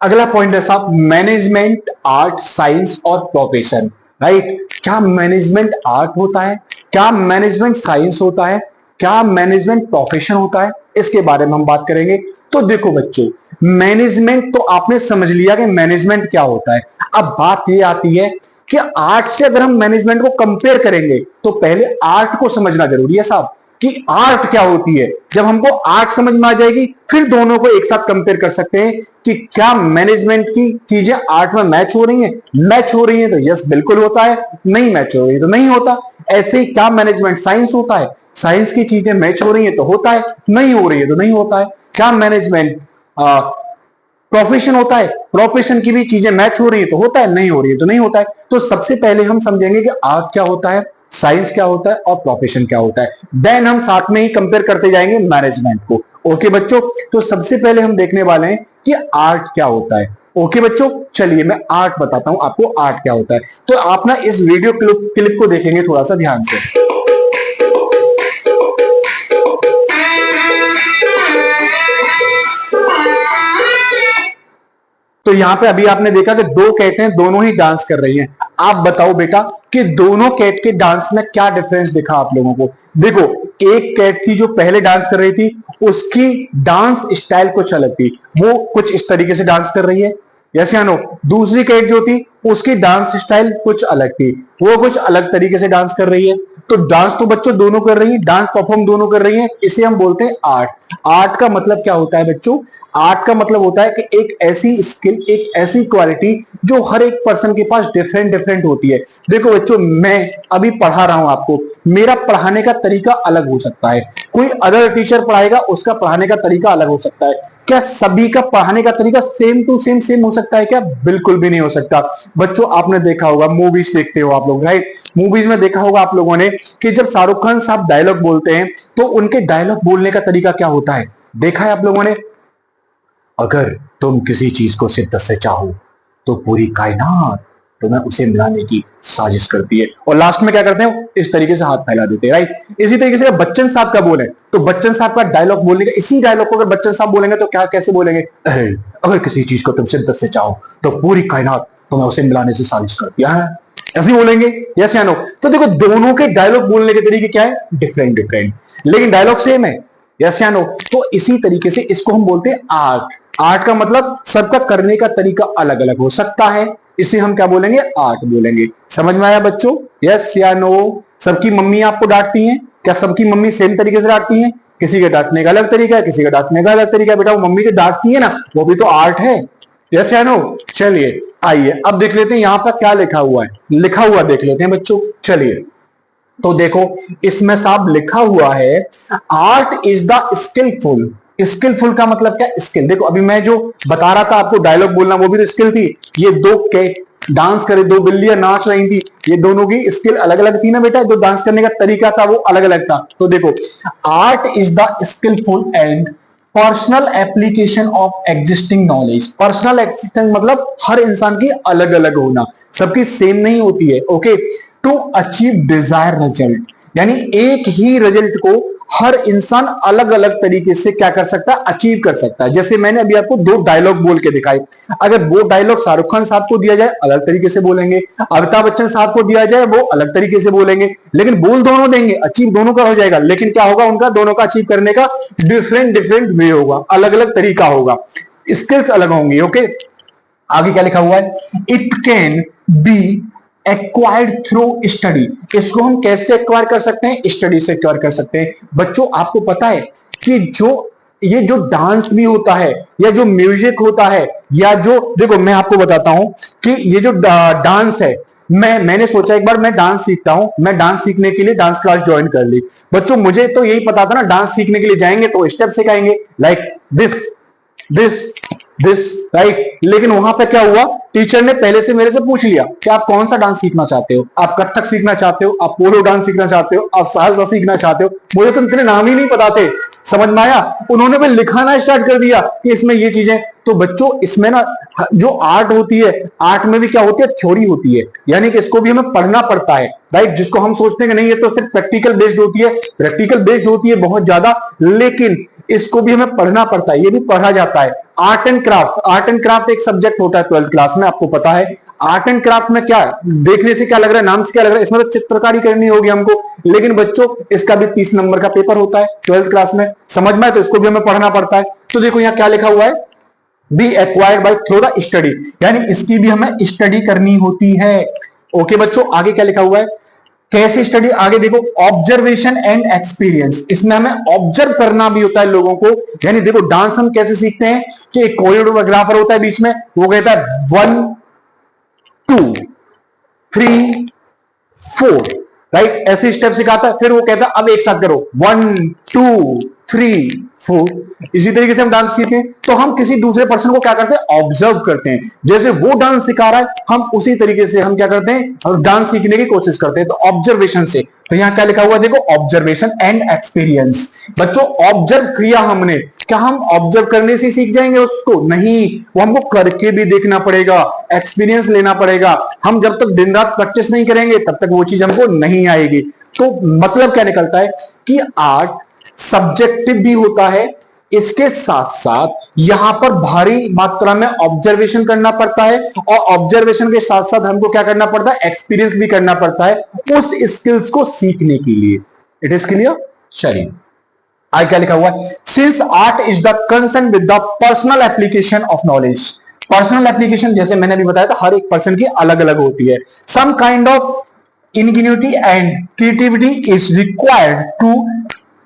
अगला पॉइंट है साहब, मैनेजमेंट आर्ट, साइंस और प्रोफेशन, राइट। क्या मैनेजमेंट आर्ट होता है, क्या मैनेजमेंट साइंस होता है, क्या मैनेजमेंट प्रोफेशन होता है, इसके बारे में हम बात करेंगे। तो देखो बच्चों, मैनेजमेंट तो आपने समझ लिया कि मैनेजमेंट क्या होता है। अब बात ये आती है कि आर्ट से अगर हम मैनेजमेंट को कंपेयर करेंगे तो पहले आर्ट को समझना जरूरी है साहब, कि आर्ट क्या होती है। जब हमको आर्ट समझ में आ जाएगी फिर दोनों को एक साथ कंपेयर कर सकते हैं कि क्या मैनेजमेंट की चीजें आर्ट में मैच हो रही हैं। मैच हो रही है तो यस बिल्कुल होता है, नहीं मैच हो रही है तो नहीं होता। ऐसे ही क्या मैनेजमेंट साइंस होता है, साइंस की चीजें मैच हो रही है तो होता है, नहीं हो रही है तो नहीं होता है। क्या मैनेजमेंट प्रोफेशन होता है, प्रोफेशन की भी चीजें मैच हो रही है तो होता है, नहीं हो रही है तो नहीं होता है। तो सबसे पहले हम समझेंगे कि आर्ट क्या होता है, साइंस क्या होता है और प्रोफेशन क्या होता है, देन हम साथ में ही कंपेयर करते जाएंगे मैनेजमेंट को। ओके बच्चों, तो सबसे पहले हम देखने वाले हैं कि आर्ट क्या होता है। ओके बच्चों, चलिए मैं आर्ट बताता हूं आपको, आर्ट क्या होता है। तो आप ना इस वीडियो क्लिप को देखेंगे थोड़ा सा ध्यान से। तो यहाँ पे अभी आपने देखा कि दो कैट हैं, दोनों ही डांस कर रही हैं। आप बताओ बेटा कि दोनों कैट के डांस में क्या डिफरेंस दिखा आप लोगों को। देखो, एक कैट थी जो पहले डांस कर रही थी, उसकी डांस स्टाइल कुछ अलग थी, वो कुछ इस तरीके से डांस कर रही है, यस या नो। दूसरी कैट जो थी उसकी डांस स्टाइल कुछ अलग थी, वो कुछ अलग तरीके से डांस कर रही है। तो डांस तो बच्चों दोनों कर रही है, डांस परफॉर्म दोनों कर रही है, इसे हम बोलते हैं आर्ट। आर्ट का मतलब क्या होता है बच्चों? आर्ट का मतलब होता है कि एक ऐसी स्किल, एक ऐसी क्वालिटी जो हर एक पर्सन के पास डिफरेंट डिफरेंट होती है। देखो बच्चों, मैं अभी पढ़ा रहा हूं आपको, मेरा पढ़ाने का तरीका अलग हो सकता है, कोई अदर टीचर पढ़ाएगा उसका पढ़ाने का तरीका अलग हो सकता है। क्या सभी का पढ़ाने का तरीका सेम टू सेम हो सकता है क्या? बिल्कुल भी नहीं हो सकता। बच्चों आपने देखा होगा, मूवीज देखते हो आप लोग, राइट? मूवीज में देखा होगा आप लोगों ने कि जब शाहरुख खान साहब डायलॉग बोलते हैं तो उनके डायलॉग बोलने का तरीका क्या होता है, देखा है आप लोगों ने? अगर तुम किसी चीज को शिद्दत से चाहो तो पूरी कायनात तुम्हें उसे मिलाने की साजिश करती है, और लास्ट में क्या करते हैं? इस तरीके से हाथ फैला देते हैं, राइट? इसी तरीके से बच्चन साहब का बोले तो बच्चन साहब का डायलॉग बोलने का, इसी डायलॉग को अगर बच्चन साहब बोलेंगे तो क्या कैसे बोलेंगे? अगर किसी चीज को तुम शिद्दत से चाहो तो पूरी कायनात तुम्हें उसे मिलाने से साजिश करती है, ऐसे बोलेंगे, यस या नो? तो देखो, दोनों के डायलॉग बोलने के तरीके क्या है? डिफरेंट डिफरेंट, लेकिन डायलॉग सेम है, यस या नो? तो इसी तरीके से इसको हम बोलते हैं आर्ट। आर्ट का मतलब सबका करने का तरीका अलग अलग हो सकता है, इसे हम क्या बोलेंगे? आर्ट बोलेंगे। समझ में आया बच्चों? यस या नो? सबकी मम्मी आपको डांटती हैं, क्या सबकी मम्मी सेम तरीके से डांटती हैं? किसी के डांटने का अलग तरीका है, किसी का डांटने का अलग तरीका है। बेटा वो मम्मी जो डांटती है ना, वो भी तो आर्ट है, यस या नो? चलिए आइए अब देख लेते हैं यहां पर क्या लिखा हुआ है, लिखा हुआ देख लेते हैं बच्चों। चलिए तो देखो, इसमें साहब लिखा हुआ है art is the skilful. Skilful का मतलब क्या? स्किल। देखो अभी मैं जो बता रहा था आपको डायलॉग बोलना, वो भी तो स्किल थी। ये दो कैट डांस करे, दो बिल्लियां नाच रही थी, ये दोनों की स्किल अलग अलग थी ना बेटा, जो डांस करने का तरीका था वो अलग अलग था। तो देखो, art is the skilful and personal application of existing knowledge. Personal existing मतलब हर इंसान की अलग अलग होना, सबकी सेम नहीं होती है, okay? To achieve desire result, यानी एक ही रिजल्ट को हर इंसान अलग अलग तरीके से क्या कर सकता है? अचीव कर सकता है। जैसे मैंने अभी आपको दो डायलॉग बोल के दिखाए, अगर वो डायलॉग शाहरुख खान साहब को दिया जाए अलग तरीके से बोलेंगे, अमिताभ बच्चन साहब को दिया जाए वो अलग तरीके से बोलेंगे, लेकिन बोल दोनों देंगे, अचीव दोनों का हो जाएगा, लेकिन क्या होगा? उनका दोनों का अचीव करने का डिफरेंट डिफरेंट वे होगा, अलग अलग तरीका होगा, स्किल्स अलग होंगी, ओके? आगे क्या लिखा हुआ है? It can be acquired through study. इसको हम कैसे एक्वायर कर सकते हैं? स्टडी से एक्वायर कर सकते हैं। बच्चों आपको पता है कि ये जो डांस भी होता है, या जो म्यूजिक होता है, या जो, देखो मैं आपको बताता हूं कि ये जो डांस है, मैंने सोचा एक बार मैं डांस सीखता हूं, मैं डांस सीखने के लिए डांस क्लास ज्वाइन कर ली। बच्चों मुझे तो यही पता था ना, डांस सीखने के लिए जाएंगे तो स्टेप सिखाएंगे, like this this this, right? लेकिन वहां पे क्या हुआ? टीचर ने पहले से मेरे से पूछ लिया कि आप कौन सा डांस सीखना चाहते हो, आप कथक सीखना चाहते हो, आप पोलो डांस सीखना चाहते हो, आप सालसा सीखना चाहते हो। मुझे तो इतने नाम ही नहीं पता थे, समझ में आया? उन्होंने भी लिखाना स्टार्ट कर दिया कि इसमें ये चीजें। तो बच्चों इसमें ना जो आर्ट होती है, आर्ट में भी क्या होती है? थ्योरी होती है, यानी कि इसको भी हमें पढ़ना पड़ता है, राइट? जिसको हम सोचते हैं कि नहीं ये तो सिर्फ प्रैक्टिकल बेस्ड होती है, प्रैक्टिकल बेस्ड होती है बहुत ज्यादा, लेकिन इसको भी हमें पढ़ना पड़ता है, ये भी पढ़ा जाता है। Art and craft, art and craft एक सब्जेक्ट होता है 12th क्लास में, आपको पता है। आर्ट एंड क्राफ्ट में क्या देखने से क्या लग रहा है, नाम से क्या लग रहा है? इसमें तो चित्रकारी करनी होगी हमको, लेकिन बच्चों इसका भी 30 नंबर का पेपर होता है 12th क्लास में, समझ में? तो इसको भी हमें पढ़ना पड़ता है। तो देखो यहां क्या लिखा हुआ है? B acquired by through the study, यानी इसकी भी हमें स्टडी करनी होती है, ओके बच्चों? आगे क्या लिखा हुआ है? कैसे स्टडी? आगे देखो, ऑब्जर्वेशन एंड एक्सपीरियंस। इसमें हमें ऑब्जर्व करना भी होता है लोगों को, यानी देखो डांस हम कैसे सीखते हैं कि एक कोरियोग्राफर होता है बीच में, वो कहता है 1 2 3 4, राइट? ऐसे स्टेप सिखाता है, फिर वो कहता है अब एक साथ करो 1 2 3 4। इसी तरीके से हम डांस सीखते हैं, तो हम किसी दूसरे पर्सन को क्या करते हैं? ऑब्जर्व करते हैं, जैसे वो डांस सिखा रहा है हम उसी तरीके से हम क्या करते हैं? हम डांस सीखने की कोशिश करते हैं, तो ऑब्जर्वेशन से। तो यहां क्या लिखा हुआ है? देखो, ऑब्जर्वेशन एंड एक्सपीरियंस। बच्चों ऑब्जर्व किया हमने, क्या हम ऑब्जर्व करने से सीख जाएंगे उसको? नहीं, वो हमको करके भी देखना पड़ेगा, एक्सपीरियंस लेना पड़ेगा। हम जब तक दिन रात प्रैक्टिस नहीं करेंगे तब तक वो चीज हमको नहीं आएगी। तो मतलब क्या निकलता है कि आर्ट सब्जेक्टिव भी होता है, इसके साथ साथ यहां पर भारी मात्रा में ऑब्जर्वेशन करना पड़ता है, और ऑब्जर्वेशन के साथ साथ हमको क्या करना पड़ता है, एक्सपीरियंस भी करना पड़ता है उस स्किल्स को सीखने के लिए। It is clear? चलिए आगे क्या लिखा हुआ है, since art is the concern with the personal application of knowledge. Personal application जैसे मैंने अभी बताया था, हर एक पर्सन की अलग अलग होती है। Some kind of ingenuity and creativity is required to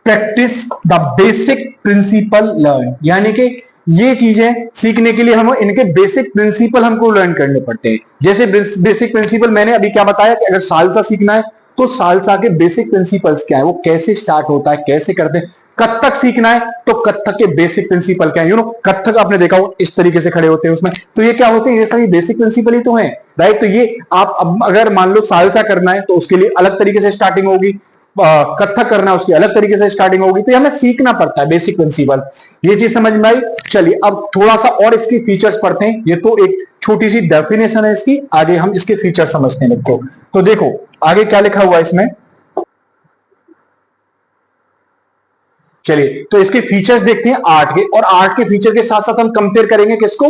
practice the basic principle learn। यानी कि ये चीजें सीखने के लिए हम इनके बेसिक प्रिंसिपल हमको लर्न करने पड़ते हैं। जैसे बेसिक प्रिंसिपल मैंने अभी क्या बताया कि अगर सालसा सीखना है तो सालसा के बेसिक प्रिंसिपल्स क्या है, वो कैसे स्टार्ट होता है, कैसे करते हैं। कत्थक सीखना है तो कत्थक के बेसिक प्रिंसिपल क्या है, कत्थक आपने देखा हो इस तरीके से खड़े होते हैं उसमें, तो ये क्या होते हैं, ये सभी बेसिक प्रिंसिपल ही तो हैं, राइट। तो ये आप अगर मान लो सालसा करना है तो उसके लिए अलग तरीके से स्टार्टिंग होगी, कत्थक करना है उसकी अलग तरीके से स्टार्टिंग होगी, तो हमें सीखना पड़ता है बेसिक प्रिंसिपल। ये चीज समझ में आई? चलिए अब थोड़ा सा और इसकी फीचर्स पढ़ते हैं। ये तो एक छोटी सी डेफिनेशन है इसकी, आगे हम इसके फीचर समझते हैं बच्चों। तो देखो आगे क्या लिखा हुआ है इसमें, चलिए तो इसके फीचर्स देखते हैं आर्ट के, और आर्ट के फीचर के साथ साथ हम कंपेयर करेंगे किसको,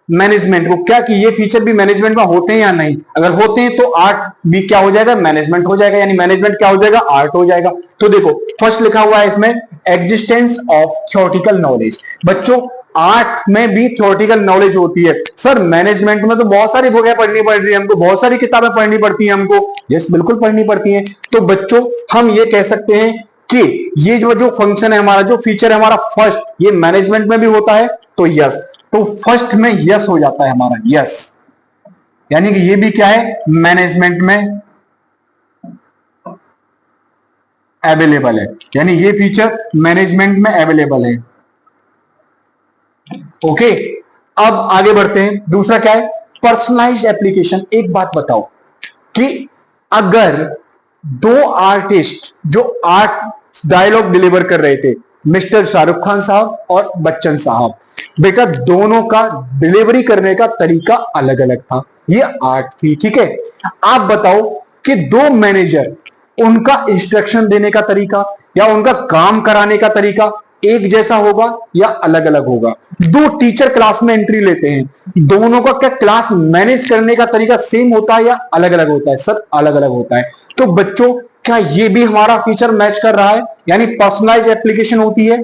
मैनेजमेंट को, क्या कि ये फीचर भी मैनेजमेंट में होते हैं या नहीं। अगर होते हैं तो आर्ट भी क्या हो जाएगा, मैनेजमेंट हो जाएगा, यानी मैनेजमेंट क्या हो जाएगा, आर्ट हो जाएगा। तो देखो फर्स्ट लिखा हुआ है इसमें एग्जिस्टेंस ऑफ थ्योरेटिकल नॉलेज। बच्चों आर्ट में भी थ्योरेटिकल नॉलेज होती है। सर मैनेजमेंट में तो बहुत सारी बुकें पढ़नी पड़ रही है हमको, बहुत सारी किताबें पढ़नी पड़ती है हमको। यस बिल्कुल पढ़नी पड़ती है। तो बच्चों हम ये कह सकते हैं कि ये जो फंक्शन है हमारा, जो फीचर है हमारा फर्स्ट, ये मैनेजमेंट में भी होता है। तो यस, तो फर्स्ट में यस हो जाता है हमारा, यस, यानी कि ये भी क्या है, मैनेजमेंट में अवेलेबल है, यानी ये फीचर मैनेजमेंट में अवेलेबल है। ओके अब आगे बढ़ते हैं। दूसरा क्या है, पर्सनलाइज एप्लीकेशन। एक बात बताओ कि अगर दो आर्टिस्ट जो आर्ट डायलॉग डिलीवर कर रहे थे, मिस्टर शाहरुख खान साहब और बच्चन साहब, बेटा दोनों का डिलीवरी करने का तरीका अलग अलग था, ये आर्ट थी, ठीक है। आप बताओ कि दो मैनेजर, उनका इंस्ट्रक्शन देने का तरीका या उनका काम कराने का तरीका एक जैसा होगा या अलग अलग होगा। दो टीचर क्लास में एंट्री लेते हैं, दोनों का क्या क्लास मैनेज करने का तरीका सेम होता है या अलग अलग होता है? सर अलग अलग होता है। तो बच्चों क्या ये भी हमारा फीचर मैच कर रहा है, यानी पर्सनलाइज एप्लीकेशन होती है।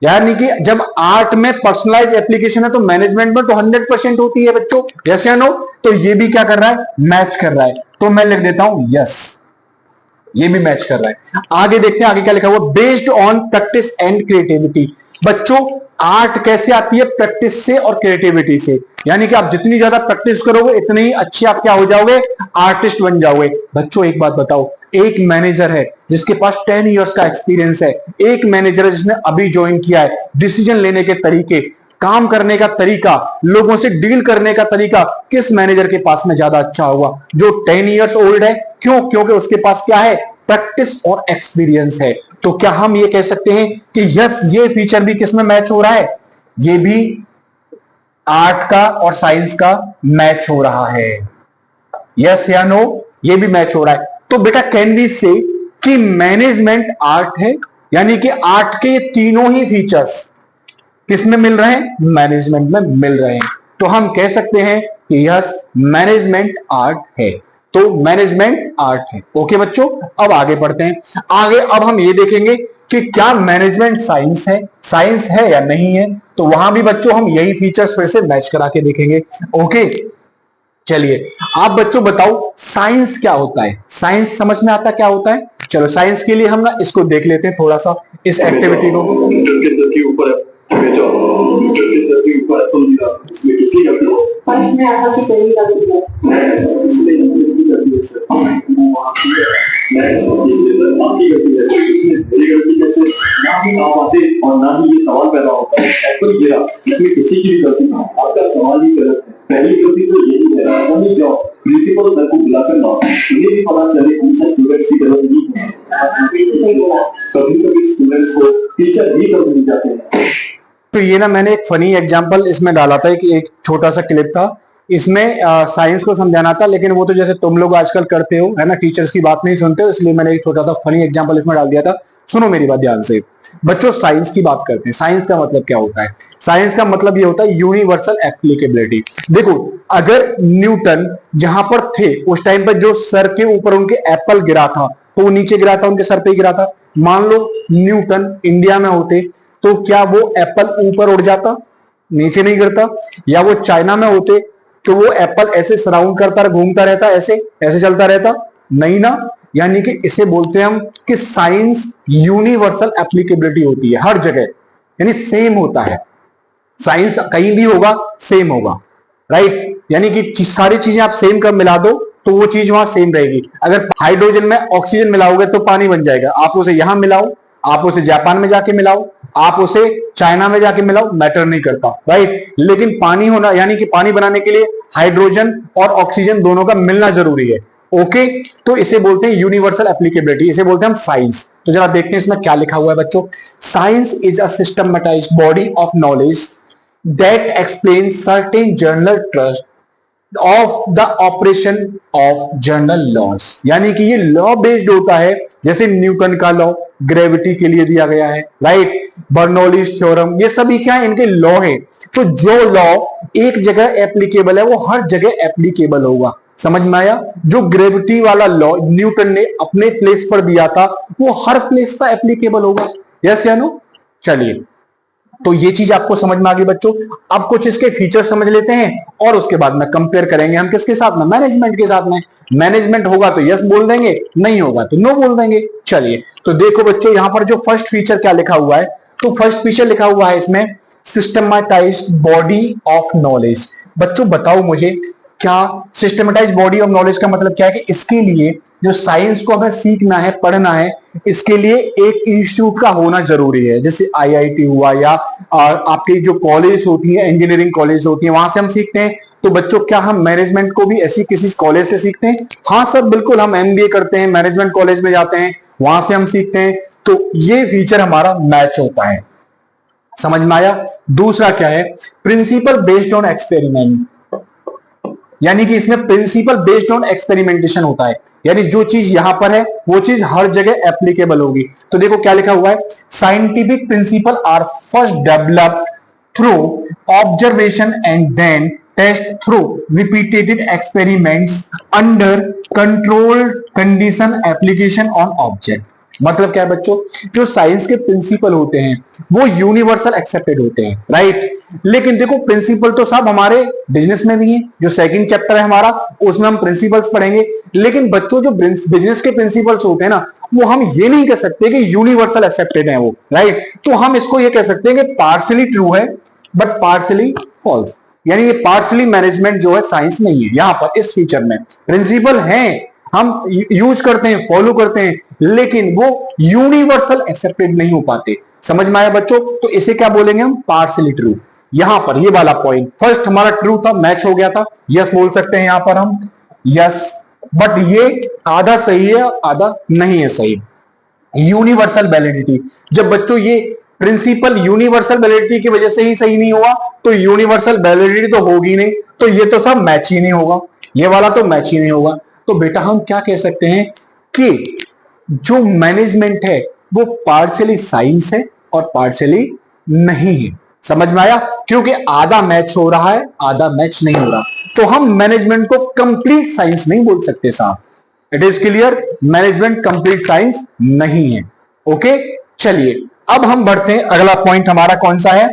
यानी कि जब आर्ट में पर्सनलाइज एप्लीकेशन है तो मैनेजमेंट में तो 100% होती है बच्चों, यस या नो। तो ये भी क्या कर रहा है, मैच कर रहा है। तो मैं लिख देता हूं यस, ये भी मैच कर रहा है। आगे देखते हैं, आगे क्या लिखा हुआ, based on practice and creativity. बच्चों आर्ट कैसे आती है, प्रैक्टिस से और क्रिएटिविटी से। यानी कि आप जितनी ज्यादा प्रैक्टिस करोगे इतने ही अच्छे आप क्या हो जाओगे, आर्टिस्ट बन जाओगे। बच्चों एक बात बताओ, एक मैनेजर है जिसके पास 10 इयर्स का एक्सपीरियंस है, एक मैनेजर है जिसने अभी ज्वाइन किया है, डिसीजन लेने के तरीके, काम करने का तरीका, लोगों से डील करने का तरीका किस मैनेजर के पास में ज्यादा अच्छा होगा? जो 10 इयर्स ओल्ड है। क्यों? क्योंकि उसके पास क्या है, प्रैक्टिस और एक्सपीरियंस है। तो क्या हम ये कह सकते हैं कि यस ये फीचर भी किस में मैच हो रहा है, ये भी आर्ट का और साइंस का मैच हो रहा है, यस या नो, ये भी मैच हो रहा है। तो बेटा कैन वी से कि मैनेजमेंट आर्ट है, यानी कि आर्ट के ये तीनों ही फीचर्स किसमें मिल रहे हैं, मैनेजमेंट में मिल रहे हैं। तो हम कह सकते हैं कि यस मैनेजमेंट आर्ट है। तो मैनेजमेंट आर्ट है। ओके बच्चों अब आगे बढ़ते हैं। आगे अब हम ये देखेंगे कि क्या मैनेजमेंट साइंस है, साइंस है या नहीं है। तो वहां भी बच्चों हम यही फीचर्स फिर से मैच करा के देखेंगे। ओके चलिए आप बच्चों बताओ साइंस क्या होता है, साइंस समझ में आता क्या होता है? चलो साइंस के लिए हम ना इसको देख लेते हैं थोड़ा सा, इस एक्टिविटी को। और ना ही ये सवाल पैदा होता है एक्चुअली ये इसमें किसी की भी गलती नहीं, आपका सवाल ही गलत है। पहली गलती तो यही है, वही जो प्रिंसिपल सर को बुलाकर ना उन्हें भी पता चले कौन सा स्टूडेंट्स की गलती नहीं है। कभी-कभी स्टूडेंट्स को टीचर भी कर नहीं जाते हैं। तो ये ना मैंने एक फनी एग्जांपल इसमें डाला था कि एक छोटा सा क्लिप था, इसमें साइंस को समझाना था, लेकिन वो तो जैसे तुम लोग आजकल करते हो है ना, टीचर्स की बात नहीं सुनते हो, इसलिए मैंने एक छोटा सा फनी एग्जांपल इसमें डाल दिया था। सुनो मेरी बात ध्यान से बच्चों, साइंस की बात करते हैं। साइंस का मतलब क्या होता है? साइंस का मतलब ये होता है यूनिवर्सल एप्लीकेबिलिटी। देखो, अगर न्यूटन जहां पर थे उस टाइम पर जो सर के ऊपर उनके एप्पल गिरा था, तो वो नीचे गिरा था, उनके सर पे गिरा था। मान लो न्यूटन इंडिया में होते, तो क्या वो एप्पल ऊपर उड़ जाता, नीचे नहीं गिरता? या वो चाइना में होते तो वो एप्पल ऐसे सराउंड करता घूमता रहता, ऐसे ऐसे चलता रहता? नहीं ना। यानी कि इसे बोलते हैं हम कि साइंस यूनिवर्सल एप्लीकेबिलिटी होती है हर जगह, यानी सेम होता है। साइंस कहीं भी होगा सेम होगा, राइट? यानी कि सारी चीजें आप सेम कर मिला दो तो वो चीज वहां सेम रहेगी। अगर हाइड्रोजन में ऑक्सीजन मिलाओगे तो पानी बन जाएगा, आप उसे यहां मिलाओ, आप उसे जापान में जाके मिलाओ, आप उसे चाइना में जाके मिलाओ, मैटर नहीं करता, राइट? लेकिन पानी होना, यानी कि पानी बनाने के लिए हाइड्रोजन और ऑक्सीजन दोनों का मिलना जरूरी है। ओके, तो इसे बोलते हैं यूनिवर्सल एप्लीकेबिलिटी, इसे बोलते हैं हम साइंस। तो जरा देखते हैं इसमें क्या लिखा हुआ है बच्चों। Science is a systematised body of knowledge that explains certain general trust of the operation of general laws। यानी कि ये लॉ बेस्ड होता है, जैसे न्यूटन का लॉ ग्रेविटी के लिए दिया गया है, राइट? बर्नौलीज थ्योरम, ये सभी क्या है? इनके लॉ है। तो जो लॉ एक जगह एप्लीकेबल है वो हर जगह एप्लीकेबल होगा। समझ में आया? जो ग्रेविटी वाला लॉ न्यूटन ने अपने प्लेस पर दिया था वो हर प्लेस पर एप्लीकेबल होगा। यस या नो? चलिए, तो ये चीज आपको समझ में आ गई बच्चों। अब कुछ इसके फीचर समझ लेते हैं और उसके बाद में कंपेयर करेंगे हम किसके साथ में? मैनेजमेंट के साथ में। मैनेजमेंट होगा तो यस बोल देंगे, नहीं होगा तो नो बोल देंगे। चलिए, तो देखो बच्चों, यहां पर जो फर्स्ट फीचर क्या लिखा हुआ है, तो फर्स्ट फीचर लिखा हुआ है इसमें सिस्टमेटाइज्ड बॉडी ऑफ नॉलेज। बच्चों बताओ मुझे, क्या सिस्टमेटाइज बॉडी ऑफ नॉलेज का मतलब क्या है? कि इसके लिए जो साइंस को हमें सीखना है, पढ़ना है, इसके लिए एक इंस्टीट्यूट का होना जरूरी है, जैसे आईआईटी हुआ या आपकी जो कॉलेज होती है, इंजीनियरिंग कॉलेज होती है, वहां से हम सीखते हैं। तो बच्चों, क्या हम मैनेजमेंट को भी ऐसी किसी कॉलेज से सीखते हैं? हाँ सर, बिल्कुल, हम एमबीए करते हैं, मैनेजमेंट कॉलेज में जाते हैं, वहां से हम सीखते हैं। तो ये फीचर हमारा मैच होता है। समझ में आया? दूसरा क्या है? प्रिंसिपल बेस्ड ऑन एक्सपेरिमेंट, यानी कि इसमें प्रिंसिपल बेस्ड ऑन एक्सपेरिमेंटेशन होता है, यानी जो चीज यहां पर है वो चीज हर जगह एप्लीकेबल होगी। तो देखो क्या लिखा हुआ है, scientific principle are first developed through observation and then test through repeated experiments under controlled condition application on object. मतलब क्या है बच्चों? जो साइंस के प्रिंसिपल होते हैं वो यूनिवर्सल एक्सेप्टेड होते हैं, राइट? लेकिन देखो, प्रिंसिपल तो सब हमारे बिजनेस में भी है, जो सेकंड चैप्टर है हमारा उसमें हम प्रिंसिपल्स पढ़ेंगे। लेकिन बच्चों, जो बिजनेस के प्रिंसिपल्स होते हैं ना, वो हम ये नहीं कह सकते कि यूनिवर्सल एक्सेप्टेड है वो, राइट? तो हम इसको ये कह सकते हैं कि पार्शियली ट्रू है बट पार्शियली फॉल्स। यानी ये पार्शियली मैनेजमेंट जो है साइंस नहीं है। यहां पर इस फीचर में प्रिंसिपल है, हम यूज करते हैं, फॉलो करते हैं, लेकिन वो यूनिवर्सल एक्सेप्टेड नहीं हो पाते। समझ में आया बच्चों? तो इसे क्या बोलेंगे हम? Partially true. यहां पर ये वाला पॉइंट फर्स्ट हमारा ट्रू था, मैच हो गया था, यस बोल सकते हैं यहां पर हम, यस। बट ये आधा सही है आधा नहीं है सही। यूनिवर्सल वैलिडिटी, जब बच्चों ये प्रिंसिपल यूनिवर्सल वैलिडिटी की वजह से ही सही नहीं हुआ तो यूनिवर्सल वैलिडिटी तो होगी नहीं, तो ये तो सब मैच ही नहीं होगा, ये वाला तो मैच ही नहीं होगा। तो बेटा हम क्या कह सकते हैं कि जो मैनेजमेंट है वो पार्शियली साइंस है और पार्शियली नहीं है। समझ में आया? क्योंकि आधा मैच हो रहा है आधा मैच नहीं हो रहा, तो हम मैनेजमेंट को कंप्लीट साइंस नहीं बोल सकते साहब। It is clear, management complete science नहीं है। ओके, चलिए अब हम बढ़ते हैं, अगला पॉइंट हमारा कौन सा है?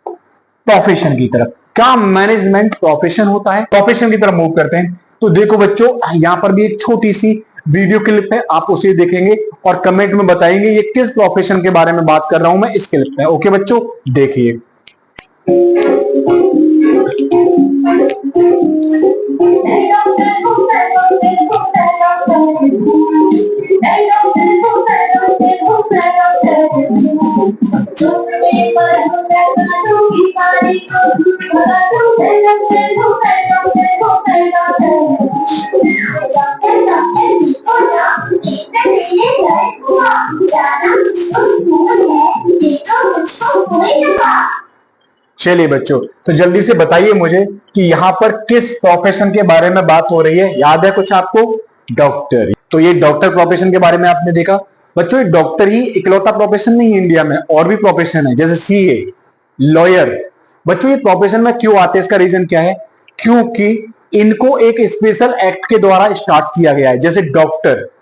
प्रोफेशन की तरफ। क्या मैनेजमेंट प्रोफेशन होता है? प्रोफेशन की तरफ मूव करते हैं। तो देखो बच्चों, यहां पर भी एक छोटी सी वीडियो क्लिप है, आप उसे देखेंगे और कमेंट में बताएंगे ये किस प्रोफेशन के बारे में बात कर रहा हूं मैं इस क्लिप में। ओके बच्चों, देखिए। चलिए बच्चों, तो जल्दी से बताइए मुझे कि यहाँ पर किस प्रोफेशन के बारे में बात हो रही है। याद है कुछ आपको? डॉक्टर। तो ये डॉक्टर प्रोफेशन के बारे में आपने देखा। बच्चों ये डॉक्टर ही इकलौता प्रोफेशन नहीं है इंडिया में, और भी प्रोफेशन है जैसे सीए, लॉयर। बच्चों ये प्रोफेशन में क्यों आते हैं, इसका रीजन क्या है? क्योंकि इनको एक स्पेशल एक्ट के द्वारा स्टार्ट किया गया है। जैसे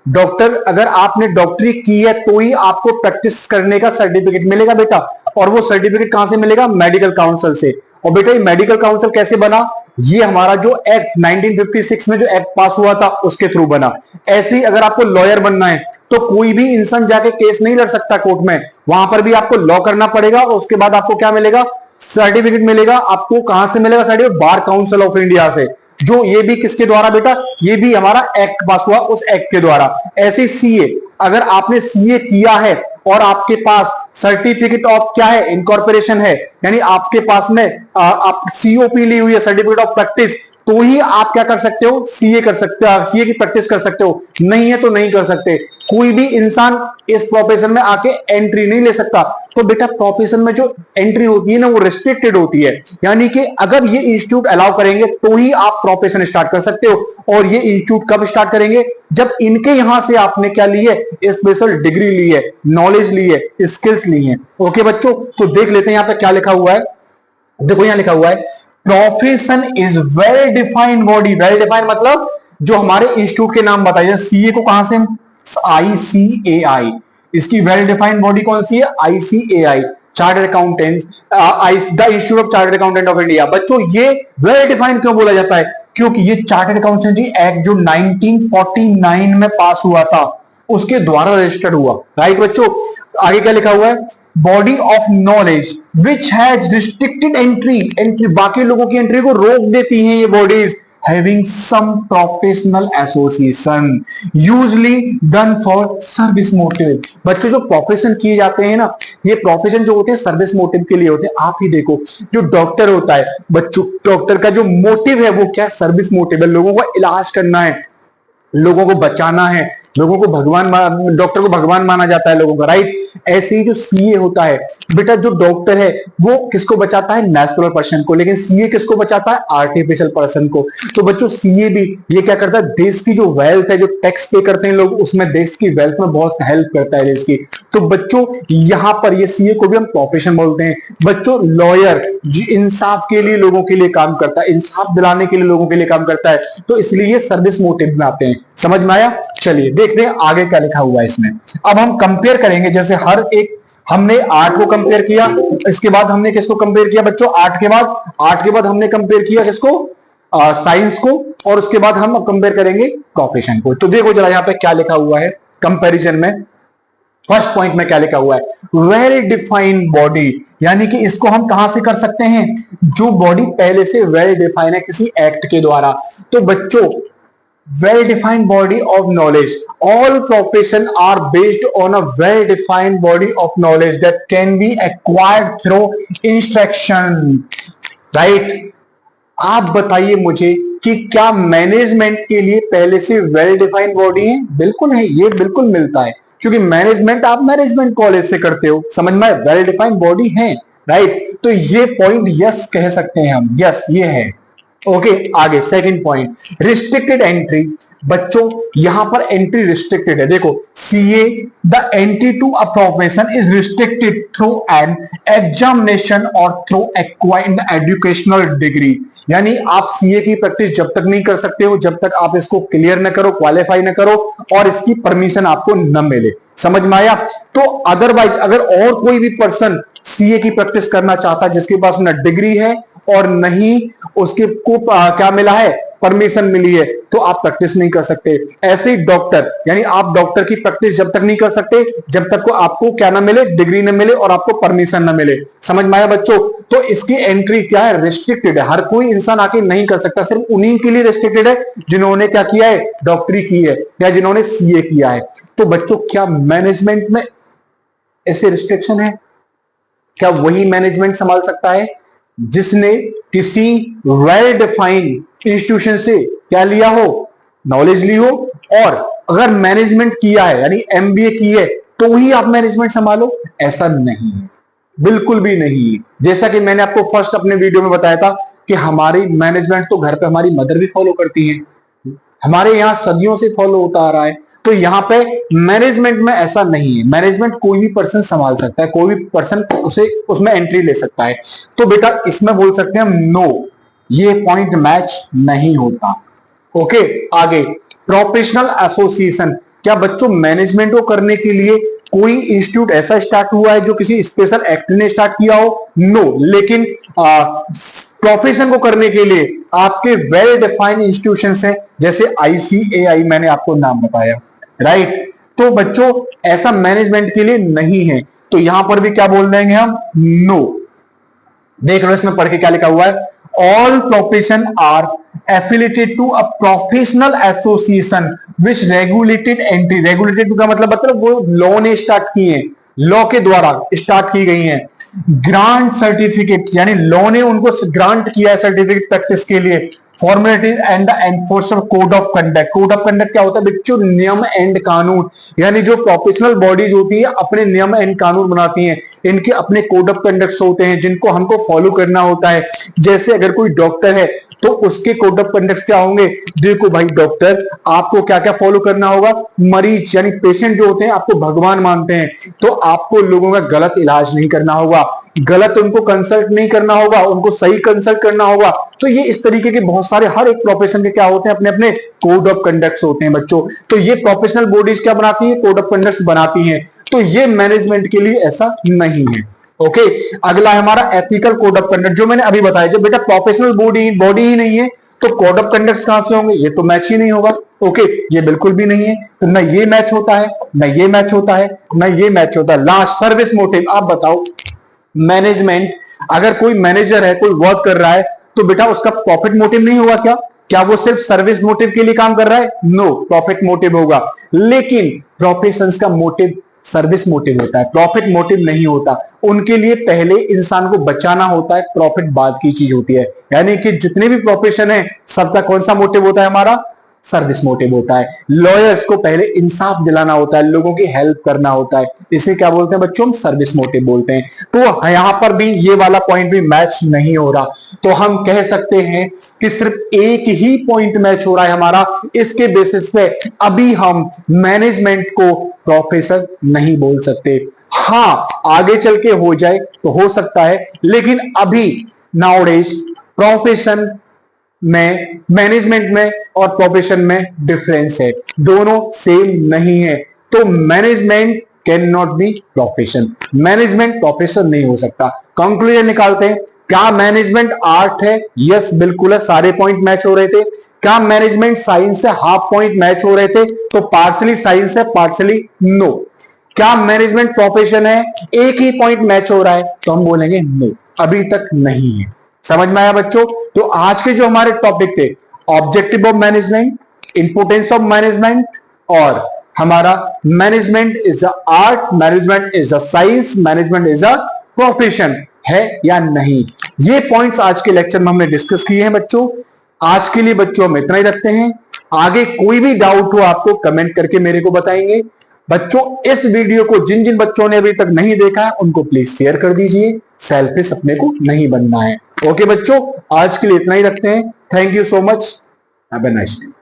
डॉक्टर अगर आपने डॉक्टरी की है तो ही आपको प्रैक्टिस करने का सर्टिफिकेट मिलेगा बेटा। और वो सर्टिफिकेट कहां से मिलेगा? मेडिकल काउंसिल से। और बेटा ये मेडिकल काउंसिल कैसे बना? ये हमारा जो एक्ट 1956 में जो एक्ट पास हुआ था उसके थ्रू बना। ऐसे ही अगर आपको लॉयर बनना है तो कोई भी इंसान जाके केस नहीं लड़ सकता कोर्ट में, वहां पर भी आपको लॉ करना पड़ेगा। और उसके बाद आपको क्या मिलेगा? सर्टिफिकेट मिलेगा। आपको कहां से मिलेगा certificate? Bar council of India से। जो ये भी किसके द्वारा बेटा? ये भी हमारा एक्ट पास हुआ, उस एक्ट के द्वारा। ऐसे सीए, अगर आपने सीए किया है और आपके पास सर्टिफिकेट ऑफ क्या है? इनकॉर्पोरेशन है, यानी आपके पास में आप सीओपी ली हुई है, सर्टिफिकेट ऑफ प्रैक्टिस, तो ही आप क्या कर सकते हो? सीए कर सकते हो, सीए की प्रैक्टिस कर सकते हो। नहीं है तो नहीं कर सकते। कोई भी इंसान इस प्रोफेशन में आके एंट्री नहीं ले सकता। तो बेटा प्रोफेशन में जो एंट्री होती है ना वो रिस्ट्रिक्टेड होती है, यानी कि अगर ये इंस्टीट्यूट अलाउ करेंगे तो ही आप प्रोफेशन स्टार्ट कर सकते हो। और ये इंस्टीट्यूट कब स्टार्ट करेंगे? जब इनके यहां से आपने क्या ली है? स्पेशल डिग्री ली है, नॉलेज ली है, स्किल्स ली है। ओके बच्चों, तो देख लेते हैं यहां पे क्या लिखा हुआ है। देखो यहां लिखा हुआ है profession is well defined body. Well defined मतलब जो हमारे इंस्टीट्यूट के नाम बताइए। सीए को कहां से? आईसीएआई। इसकी वेल डिफाइंड बॉडी कौन सी है? ICAI, chartered accountants, the institute of chartered accountant of India. बच्चों ये वेल डिफाइंड क्यों बोला जाता है? क्योंकि ये चार्टर्ड अकाउंटेंसी एक्ट जो 1949 में पास हुआ था उसके द्वारा रजिस्टर्ड हुआ। राइट बच्चों, आगे क्या लिखा हुआ है? Body of knowledge which has restricted entry, बाकी लोगों की एंट्री को रोक देती हैं ये bodies. Having some professional association usually done for service motive. बच्चों जो प्रोफेशन किए जाते हैं ना, ये प्रोफेशन जो होते हैं सर्विस मोटिव के लिए होते हैं। आप ही देखो जो डॉक्टर होता है बच्चों, डॉक्टर का जो मोटिव है वो क्या? सर्विस मोटिव है, लोगों का इलाज करना है, लोगों को बचाना है, लोगों को भगवान, डॉक्टर को भगवान माना जाता है लोगों का। राइट, ऐसे ही जो सीए होता है बेटा, जो डॉक्टर है वो किसको बचाता है? नेचुरल पर्सन को, लेकिन सीए किसको बचाता है? आर्टिफिशियल पर्सन को। तो बच्चों सीए भी ये क्या करता है? देश की जो वेल्थ है, जो टैक्स पे करते हैं लोग, उसमें देश की वेल्थ में बहुत हेल्प करता है देश की। तो बच्चों यहां पर ये सीए को भी हम प्रोफेशन बोलते हैं। बच्चों लॉयर इंसाफ के लिए लोगों के लिए काम करता है, इंसाफ दिलाने के लिए लोगों के लिए काम करता है, तो इसलिए ये सर्विस मोटिव में आते हैं। समझ में आया? चलिए देखते हैं आगे क्या लिखा हुआ है इसमें। अब हम कंपेयर करेंगे, जैसे हर एक हमने आर्ट को कंपेयर किया, इसके बाद हमने किसको कंपेयर किया बच्चों? आर्ट के बाद हमने कंपेयर किया किसको? साइंस को। और उसके बाद हम कंपेयर करेंगे प्रोफेशन को। तो देखो जरा यहाँ पे क्या लिखा हुआ है कंपैरिजन में। फर्स्ट पॉइंट में क्या लिखा हुआ है? वेल डिफाइंड बॉडी, यानी कि इसको हम कहां से कर सकते हैं? जो बॉडी पहले से वेल डिफाइंड है किसी एक्ट के द्वारा। तो बच्चों well-defined body of knowledge. All professions are based on a well-defined body of knowledge that can be acquired through instruction. Right? आप बताइए मुझे कि क्या मैनेजमेंट के लिए पहले से वेल डिफाइंड बॉडी है? बिल्कुल है, ये बिल्कुल मिलता है, क्योंकि मैनेजमेंट आप मैनेजमेंट कॉलेज से करते हो। समझ में? वेल डिफाइंड बॉडी है। राइट, तो ये पॉइंट यस कह सकते हैं हम, यस ये है। ओके आगे सेकंड पॉइंट, रिस्ट्रिक्टेड एंट्री। बच्चों यहां पर एंट्री रिस्ट्रिक्टेड है। देखो CA, the entry to a profession is restricted through an examination और थ्रू एक्वायर्ड एजुकेशनल डिग्री। यानी आप सीए की प्रैक्टिस जब तक नहीं कर सकते हो जब तक आप इसको क्लियर न करो, क्वालिफाई न करो और इसकी परमिशन आपको न मिले। समझ में आया? तो अदरवाइज अगर और कोई भी पर्सन सीए की प्रैक्टिस करना चाहता है जिसके पास न डिग्री है और नहीं उसके को क्या मिला है? परमिशन मिली है, तो आप प्रैक्टिस नहीं कर सकते। ऐसे ही डॉक्टर, यानी आप डॉक्टर की प्रैक्टिस जब तक नहीं कर सकते जब तक को आपको क्या ना मिले? डिग्री ना मिले और आपको परमिशन ना मिले। समझ में आया बच्चों? तो इसकी एंट्री क्या है? रिस्ट्रिक्टेड है, हर कोई इंसान आके नहीं कर सकता, सिर्फ उन्हीं के लिए रिस्ट्रिक्टेड है जिन्होंने क्या किया है? डॉक्टरी की है या जिन्होंने सीए किया है। तो बच्चों क्या मैनेजमेंट में ऐसे रिस्ट्रिक्शन है? क्या वही मैनेजमेंट संभाल सकता है जिसने किसी वेल डिफाइंड इंस्टीट्यूशन से क्या लिया हो? नॉलेज ली हो। और अगर मैनेजमेंट किया है यानी एमबीए की है तो ही आप मैनेजमेंट संभालो, ऐसा नहीं है। बिल्कुल भी नहीं। जैसा कि मैंने आपको फर्स्ट अपने वीडियो में बताया था कि हमारी मैनेजमेंट तो घर पे हमारी मदर भी फॉलो करती है, हमारे यहाँ सदियों से फॉलो होता आ रहा है। तो यहाँ पे मैनेजमेंट में ऐसा नहीं है, मैनेजमेंट कोई भी पर्सन संभाल सकता है, कोई भी पर्सन उसे उसमें एंट्री ले सकता है। तो बेटा इसमें बोल सकते हैं हम नो, ये पॉइंट मैच नहीं होता। ओके, आगे प्रोफेशनल एसोसिएशन। क्या बच्चों मैनेजमेंट को करने के लिए कोई इंस्टीट्यूट ऐसा स्टार्ट हुआ है जो किसी स्पेशल एक्ट ने स्टार्ट किया हो? नो। लेकिन प्रोफेशन को करने के लिए आपके वेल डिफाइंड इंस्टीट्यूशंस हैं, जैसे ICAI, मैंने आपको नाम बताया, राइट। तो बच्चों ऐसा मैनेजमेंट के लिए नहीं है, तो यहां पर भी क्या बोल देंगे हम? नो। देख लो इसमें पढ़ के क्या लिखा हुआ है, all profession are affiliated to a professional association which regulated entry. Regulated का मतलब वो लॉ ने स्टार्ट किए हैं, लॉ के द्वारा स्टार्ट की गई हैं। ग्रांट सर्टिफिकेट, यानी लॉ ने उनको ग्रांट किया है सर्टिफिकेट प्रैक्टिस के लिए। Formalities and the enforcer code of conduct. Code of conduct क्या होता है बच्चों? नियम एंड कानून, यानी जो प्रोफेशनल बॉडीज होती है अपने नियम एंड कानून बनाती हैं, इनके अपने कोड ऑफ कंडक्ट होते हैं जिनको हमको फॉलो करना होता है। जैसे अगर कोई डॉक्टर है तो उसके कोड ऑफ कंडक्ट क्या होंगे? देखो भाई डॉक्टर, आपको क्या क्या फॉलो करना होगा? मरीज यानी पेशेंट जो होते हैं आपको भगवान मानते हैं, तो आपको लोगों का गलत इलाज नहीं करना होगा, गलत उनको कंसल्ट नहीं करना होगा, उनको सही कंसल्ट करना होगा। तो ये इस तरीके के बहुत सारे हर एक प्रोफेशन के क्या होते हैं? अपने अपने कोड ऑफ कंडक्ट होते हैं बच्चों। तो ये प्रोफेशनल बॉडीज क्या बनाती है? कोड ऑफ कंडक्ट बनाती हैं। तो ये मैनेजमेंट के लिए ऐसा नहीं है। ओके, अगला है हमारा एथिकल कोड ऑफ कंडक्ट, जो मैंने अभी बताया। जब बेटा प्रोफेशनल बॉडी ही नहीं है तो कोड ऑफ कंडक्ट कहां से होंगे? ये तो मैच ही नहीं होगा। ओके, ये बिल्कुल भी नहीं है, तो ना ये मैच होता है, ना ये मैच होता है, ना ये मैच होता है। Last service motive. आप बताओ, मैनेजमेंट, अगर कोई मैनेजर है, कोई वर्क कर रहा है, तो बेटा उसका प्रॉफिट मोटिव नहीं होगा क्या? क्या वो सिर्फ सर्विस मोटिव के लिए काम कर रहा है? नो, प्रॉफिट मोटिव होगा। लेकिन प्रोफेशंस का मोटिव सर्विस मोटिव होता है, प्रॉफिट मोटिव नहीं होता। उनके लिए पहले इंसान को बचाना होता है, प्रॉफिट बाद की चीज होती है। यानी कि जितने भी प्रोफेशन है सबका कौन सा मोटिव होता है? हमारा सर्विस मोटिव होता है। लॉयर्स को पहले इंसाफ दिलाना होता है, लोगों की हेल्प करना होता है, इसे क्या बोलते हैं बच्चों? हम सर्विस मोटिव बोलते हैं। तो यहां पर भी ये वाला पॉइंट भी मैच नहीं हो रहा। तो हम कह सकते हैं कि सिर्फ एक ही पॉइंट मैच हो रहा है हमारा। इसके बेसिस पे अभी हम मैनेजमेंट को प्रोफेशन नहीं बोल सकते। हाँ, आगे चल के हो जाए तो हो सकता है, लेकिन अभी नाउडेज प्रोफेशन में, मैनेजमेंट में और प्रोफेशन में डिफरेंस है, दोनों सेम नहीं है। तो management can not be profession, management profession नहीं हो सकता। कंक्लूजन निकालते हैं, क्या मैनेजमेंट आर्ट है? यस बिल्कुल है, सारे पॉइंट मैच हो रहे थे। क्या मैनेजमेंट साइंस है? हाफ पॉइंट मैच हो रहे थे, तो पार्शली साइंस है, पार्शली नो। क्या मैनेजमेंट प्रोफेशन है? एक ही पॉइंट मैच हो रहा है, तो हम बोलेंगे नो, अभी तक नहीं है। समझ में आया बच्चों? तो आज के जो हमारे टॉपिक थे, objective of management, importance of management, और हमारा management is a art, management is a science, management is a profession, है या नहीं, ये पॉइंट्स आज के लेक्चर में हमने डिस्कस किए हैं बच्चों। आज के लिए बच्चों हम इतना ही रखते हैं। आगे कोई भी डाउट हो आपको कमेंट करके मेरे को बताएंगे। बच्चों इस वीडियो को जिन जिन बच्चों ने अभी तक नहीं देखा है उनको प्लीज शेयर कर दीजिए, सेल्फिश अपने को नहीं बनना है। ओके बच्चों, आज के लिए इतना ही रखते हैं। Thank you so much, have a nice day.